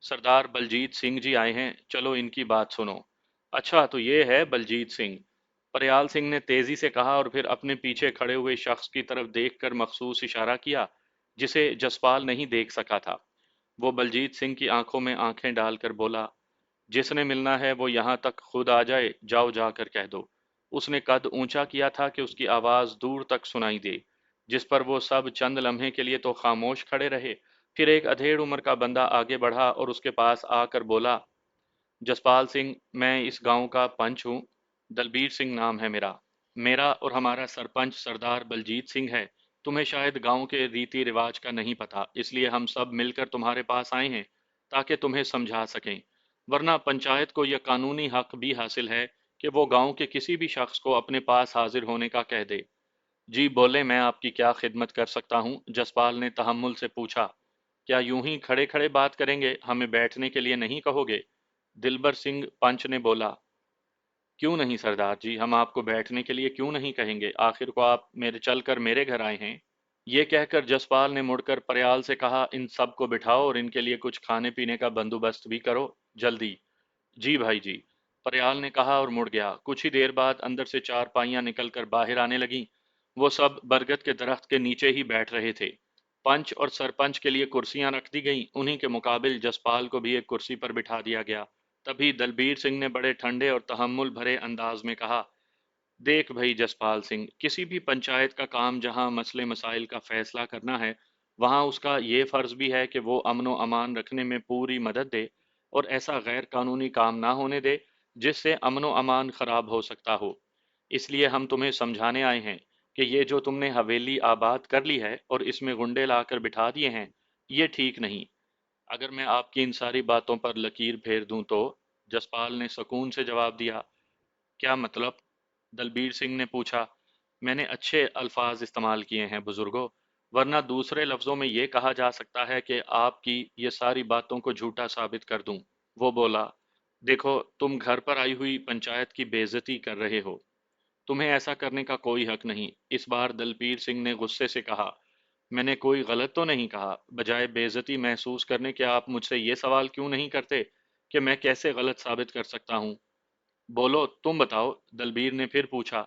[SPEAKER 1] सरदार बलजीत सिंह जी आए हैं, चलो इनकी बात सुनो। अच्छा, तो ये है बलजीत सिंह? प्रयाल सिंह ने तेजी से कहा और फिर अपने पीछे खड़े हुए शख्स की तरफ देखकर मखसूस इशारा किया, जिसे जसपाल नहीं देख सका था। वो बलजीत सिंह की आंखों में आंखें डालकर बोला, जिसने मिलना है वो यहाँ तक खुद आ जाए, जाओ जाकर कह दो। उसने कद ऊंचा किया था कि उसकी आवाज दूर तक सुनाई दे, जिस पर वो सब चंद लम्हे के लिए तो खामोश खड़े रहे। फिर एक अधेड़ उम्र का बंदा आगे बढ़ा और उसके पास आकर बोला, जसपाल सिंह, मैं इस गांव का पंच हूँ। दलबीर सिंह नाम है मेरा। मेरा और हमारा सरपंच सरदार बलजीत सिंह है। तुम्हें शायद गांव के रीति रिवाज का नहीं पता, इसलिए हम सब मिलकर तुम्हारे पास आए हैं ताकि तुम्हें समझा सकें। वरना पंचायत को यह कानूनी हक भी हासिल है कि वो गांव के किसी भी शख्स को अपने पास हाजिर होने का कह दे। जी बोले, मैं आपकी क्या खिदमत कर सकता हूँ? जसपाल ने तहम्मुल से पूछा। क्या यूं ही खड़े खड़े बात करेंगे, हमें बैठने के लिए नहीं कहोगे? दिलबर सिंह पंच ने बोला। क्यों नहीं सरदार जी, हम आपको बैठने के लिए क्यों नहीं कहेंगे? आखिर को आप मेरे चलकर मेरे घर आए हैं। ये कहकर जसपाल ने मुड़कर प्रयाल से कहा, इन सब को बिठाओ और इनके लिए कुछ खाने पीने का बंदोबस्त भी करो, जल्दी। जी भाई जी, प्रयाल ने कहा और मुड़ गया। कुछ ही देर बाद अंदर से चार पाइयां निकलकर बाहर आने लगीं। वो सब बरगद के दरख्त के नीचे ही बैठ रहे थे। पंच और सरपंच के लिए कुर्सियां रख दी गईं। उन्हीं के मुकाबिल जसपाल को भी एक कुर्सी पर बिठा दिया गया। तभी दलबीर सिंह ने बड़े ठंडे और तहम्मुल भरे अंदाज में कहा, देख भाई जसपाल सिंह, किसी भी पंचायत का काम जहां मसले मसाइल का फैसला करना है, वहां उसका ये फर्ज भी है कि वो अमन व अमान रखने में पूरी मदद दे और ऐसा गैर कानूनी काम ना होने दे जिससे अमन व अमान खराब हो सकता हो। इसलिए हम तुम्हें समझाने आए हैं कि ये जो तुमने हवेली आबाद कर ली है और इसमें गुंडे लाकर बिठा दिए हैं, ये ठीक नहीं। अगर मैं आपकी इन सारी बातों पर लकीर फेर दूं तो? जसपाल ने सुकून से जवाब दिया। क्या मतलब? दलबीर सिंह ने पूछा। मैंने अच्छे अल्फाज इस्तेमाल किए हैं बुजुर्गों, वरना दूसरे लफ्जों में ये कहा जा सकता है कि आपकी ये सारी बातों को झूठा साबित कर दूं। वो बोला, देखो, तुम घर पर आई हुई पंचायत की बेइज्जती कर रहे हो। तुम्हें ऐसा करने का कोई हक नहीं। इस बार दलबीर सिंह ने गुस्से से कहा, मैंने कोई गलत तो नहीं कहा। बजाय बेइज्जती महसूस करने के आप मुझसे ये सवाल क्यों नहीं करते कि मैं कैसे गलत साबित कर सकता हूँ? बोलो, तुम बताओ, दलबीर ने फिर पूछा।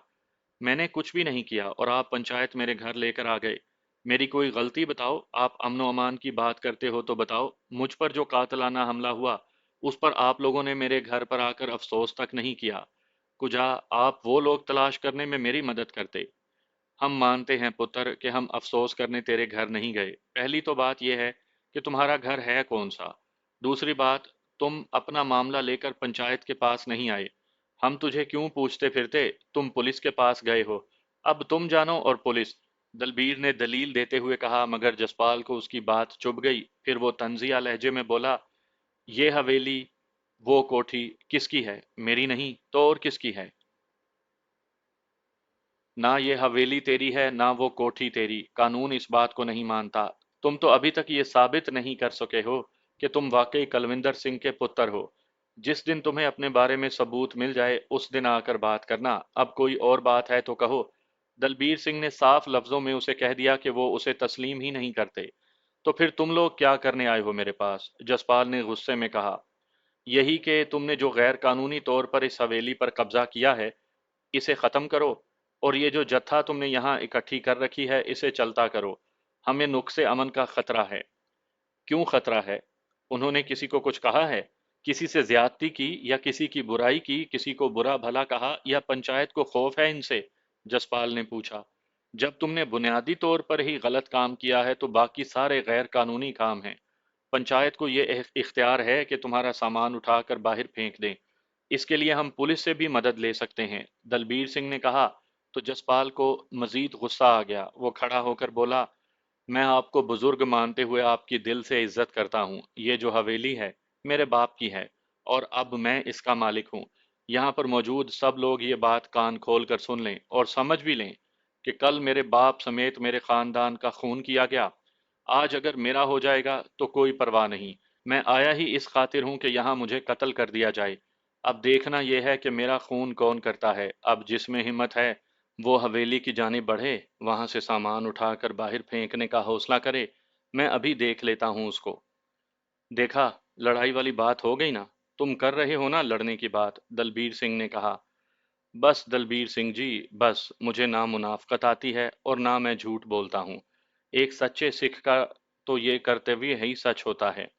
[SPEAKER 1] मैंने कुछ भी नहीं किया और आप पंचायत मेरे घर लेकर आ गए। मेरी कोई गलती बताओ। आप अमनो अमान की बात करते हो तो बताओ। मुझ पर जो कातलाना हमला हुआ, उस पर आप लोगों ने मेरे घर पर आकर अफसोस तक नहीं किया। कुजा, आप वो लोग तलाश करने में मेरी मदद करते। हम मानते हैं पुत्र कि हम अफसोस करने तेरे घर नहीं गए। पहली तो बात यह है कि तुम्हारा घर है कौन सा। दूसरी बात, तुम अपना मामला लेकर पंचायत के पास नहीं आए। हम तुझे क्यों पूछते फिरते? तुम पुलिस के पास गए हो। अब तुम जानो और पुलिस। दलबीर ने दलील देते हुए कहा, मगर जसपाल को उसकी बात चुभ गई। फिर वो तंजिया लहजे में बोला, ये हवेली, वो कोठी किसकी है? मेरी नहीं तो और किसकी है? ना ये हवेली तेरी है, ना वो कोठी तेरी। कानून इस बात को नहीं मानता। तुम तो अभी तक ये साबित नहीं कर सके हो कि तुम वाकई कलविंदर सिंह के पुत्र हो। जिस दिन तुम्हें अपने बारे में सबूत मिल जाए, उस दिन आकर बात करना। अब कोई और बात है तो कहो। दलबीर सिंह ने साफ लफ्जों में उसे कह दिया कि वो उसे तस्लीम ही नहीं करते। तो फिर तुम लोग क्या करने आए हो मेरे पास? जसपाल ने गुस्से में कहा। यही कि तुमने जो गैर कानूनी तौर पर इस हवेली पर कब्जा किया है, इसे खत्म करो और ये जो जत्था तुमने यहाँ इकट्ठी कर रखी है, इसे चलता करो। हमें नुक्से अमन का खतरा है। क्यों खतरा है? उन्होंने किसी को कुछ कहा है? किसी से ज्यादती की या किसी की बुराई की? किसी को बुरा भला कहा या पंचायत को खौफ है इनसे? जसपाल ने पूछा। जब तुमने बुनियादी तौर पर ही गलत काम किया है तो बाकी सारे गैर कानूनी काम हैं। पंचायत को ये इख्तियार है कि तुम्हारा सामान उठाकर बाहर फेंक दें। इसके लिए हम पुलिस से भी मदद ले सकते हैं। दलबीर सिंह ने कहा तो जसपाल को मजीद गुस्सा आ गया। वो खड़ा होकर बोला, मैं आपको बुजुर्ग मानते हुए आपकी दिल से इज्जत करता हूँ। ये जो हवेली है मेरे बाप की है और अब मैं इसका मालिक हूँ। यहाँ पर मौजूद सब लोग ये बात कान खोल कर सुन लें और समझ भी लें कि कल मेरे बाप समेत मेरे खानदान का खून किया गया। आज अगर मेरा हो जाएगा तो कोई परवाह नहीं। मैं आया ही इस खातिर हूं कि यहाँ मुझे कत्ल कर दिया जाए। अब देखना यह है कि मेरा खून कौन करता है। अब जिसमें हिम्मत है वो हवेली की जानिब बढ़े, वहां से सामान उठाकर बाहर फेंकने का हौसला करे। मैं अभी देख लेता हूं उसको। देखा, लड़ाई वाली बात हो गई ना। तुम कर रहे हो ना लड़ने की बात, दलबीर सिंह ने कहा। बस दलबीर सिंह जी, बस मुझे ना मुनाफकत आती है और ना मैं झूठ बोलता हूँ। एक सच्चे सिख का तो ये कर्तव्य ही सच होता है।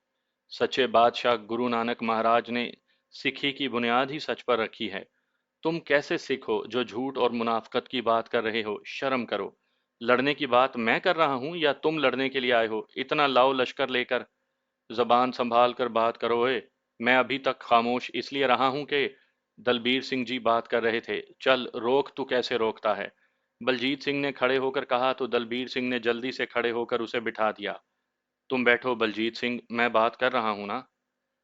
[SPEAKER 1] सच्चे बादशाह गुरु नानक महाराज ने सिखी की बुनियाद ही सच पर रखी है। तुम कैसे सिख हो जो झूठ और मुनाफकत की बात कर रहे हो? शर्म करो। लड़ने की बात मैं कर रहा हूँ या तुम लड़ने के लिए आए हो? इतना लाओ लश्कर लेकर। जबान संभाल कर बात करो। मैं अभी तक खामोश इसलिए रहा हूं कि दलबीर सिंह जी बात कर रहे थे। चल रोक, तू कैसे रोकता है? बलजीत सिंह ने खड़े होकर कहा तो दलबीर सिंह ने जल्दी से खड़े होकर उसे बिठा दिया। तुम बैठो बलजीत सिंह, मैं बात कर रहा हूं ना।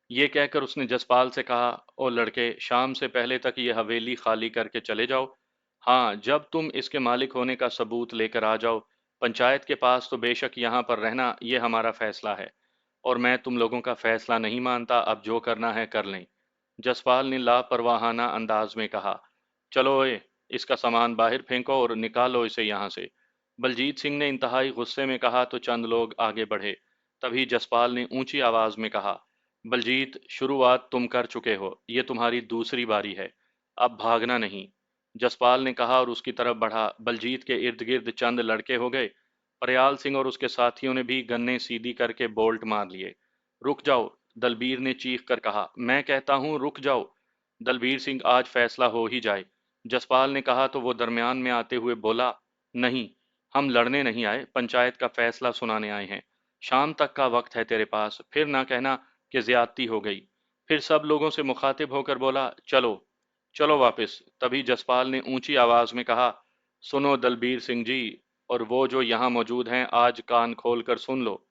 [SPEAKER 1] ये कहकर उसने जसपाल से कहा, ओ लड़के, शाम से पहले तक ये हवेली खाली करके चले जाओ। हाँ, जब तुम इसके मालिक होने का सबूत लेकर आ जाओ। पंचायत के पास तो बेशक यहाँ पर रहना ये हमारा फैसला है और मैं तुम लोगों का फैसला नहीं मानता। अब जो करना है कर लें। जसपाल ने लापरवाहाना अंदाज में कहा, चलो इसका सामान बाहर फेंको और निकालो इसे यहाँ से। बलजीत सिंह ने इंतहाई गुस्से में कहा तो चंद लोग आगे बढ़े। तभी जसपाल ने ऊंची आवाज में कहा, बलजीत, शुरुआत तुम कर चुके हो, ये तुम्हारी दूसरी बारी है। अब भागना नहीं। जसपाल ने कहा और उसकी तरफ बढ़ा। बलजीत के इर्द गिर्द चंद लड़के हो गए। प्रयाल सिंह और उसके साथियों ने भी गन्ने सीधी करके बोल्ट मार लिए। रुक जाओ, दलबीर ने चीख कर कहा। मैं कहता हूं रुक जाओ। दलबीर सिंह, आज फैसला हो ही जाए। जसपाल ने कहा तो वो दरमियान में आते हुए बोला, नहीं, हम लड़ने नहीं आए, पंचायत का फैसला सुनाने आए हैं। शाम तक का वक्त है तेरे पास, फिर ना कहना कि ज्यादती हो गई। फिर सब लोगों से मुखातिब होकर बोला, चलो चलो वापस। तभी जसपाल ने ऊंची आवाज में कहा, सुनो दलबीर सिंह जी और वो जो यहाँ मौजूद हैं, आज कान खोल कर सुन लो।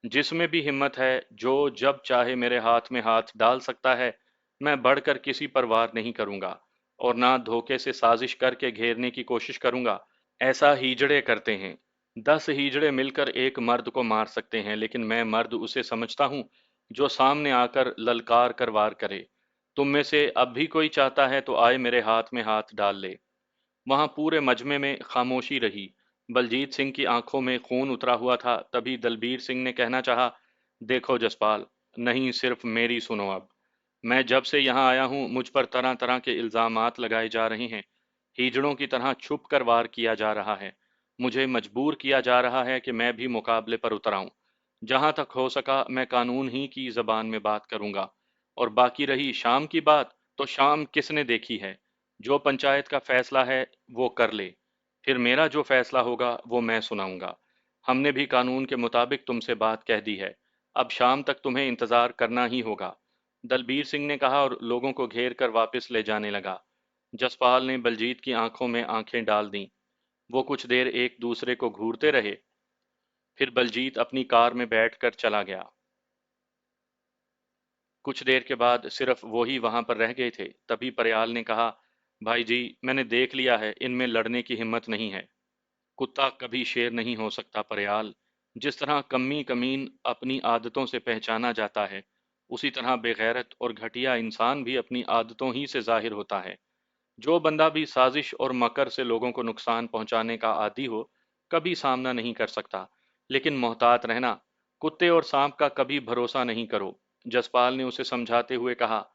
[SPEAKER 1] जिसमें भी हिम्मत है, जो जब चाहे मेरे हाथ में हाथ डाल सकता है। मैं बढ़कर किसी पर वार नहीं करूंगा और ना धोखे से साजिश करके घेरने की कोशिश करूंगा। ऐसा हीजड़े करते हैं। 10 हीजड़े मिलकर एक मर्द को मार सकते हैं, लेकिन मैं मर्द उसे समझता हूं जो सामने आकर ललकार कर वार करे। तुम में से अब भी कोई चाहता है तो आए मेरे हाथ में हाथ डाल ले। वहां पूरे मजमे में खामोशी रही। बलजीत सिंह की आंखों में खून उतरा हुआ था। तभी दलबीर सिंह ने कहना चाहा, देखो जसपाल, नहीं, सिर्फ मेरी सुनो अब। मैं जब से यहाँ आया हूँ मुझ पर तरह तरह के इल्जामात लगाए जा रहे हैं। हीजड़ों की तरह छुप कर वार किया जा रहा है। मुझे मजबूर किया जा रहा है कि मैं भी मुकाबले पर उतर आऊं। जहां तक हो सका मैं कानून ही की जबान में बात करूंगा। और बाकी रही शाम की बात, तो शाम किसने देखी है? जो पंचायत का फैसला है वो कर ले। फिर मेरा जो फैसला होगा वो मैं सुनाऊंगा। हमने भी कानून के मुताबिक तुमसे बात कह दी है। अब शाम तक तुम्हें इंतजार करना ही होगा। दलबीर सिंह ने कहा और लोगों को घेर कर वापस ले जाने लगा। जसपाल ने बलजीत की आंखों में आंखें डाल दीं। वो कुछ देर एक दूसरे को घूरते रहे। फिर बलजीत अपनी कार में बैठकर चला गया। कुछ देर के बाद सिर्फ वो ही वहां पर रह गए थे। तभी प्रयाल ने कहा, भाई जी, मैंने देख लिया है, इनमें लड़ने की हिम्मत नहीं है। कुत्ता कभी शेर नहीं हो सकता प्रयाल। जिस तरह कम्मी कमीन अपनी आदतों से पहचाना जाता है, उसी तरह बेगैरत और घटिया इंसान भी अपनी आदतों ही से जाहिर होता है। जो बंदा भी साजिश और मकर से लोगों को नुकसान पहुंचाने का आदी हो, कभी सामना नहीं कर सकता। लेकिन मोहतात रहना। कुत्ते और सांप का कभी भरोसा नहीं करो। जसपाल ने उसे समझाते हुए कहा।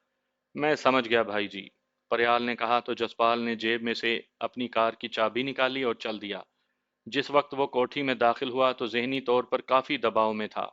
[SPEAKER 1] मैं समझ गया भाई जी, प्रयाल ने कहा तो जसपाल ने जेब में से अपनी कार की चाबी निकाली और चल दिया। जिस वक्त वो कोठी में दाखिल हुआ तो जहनी तौर पर काफी दबाव में था।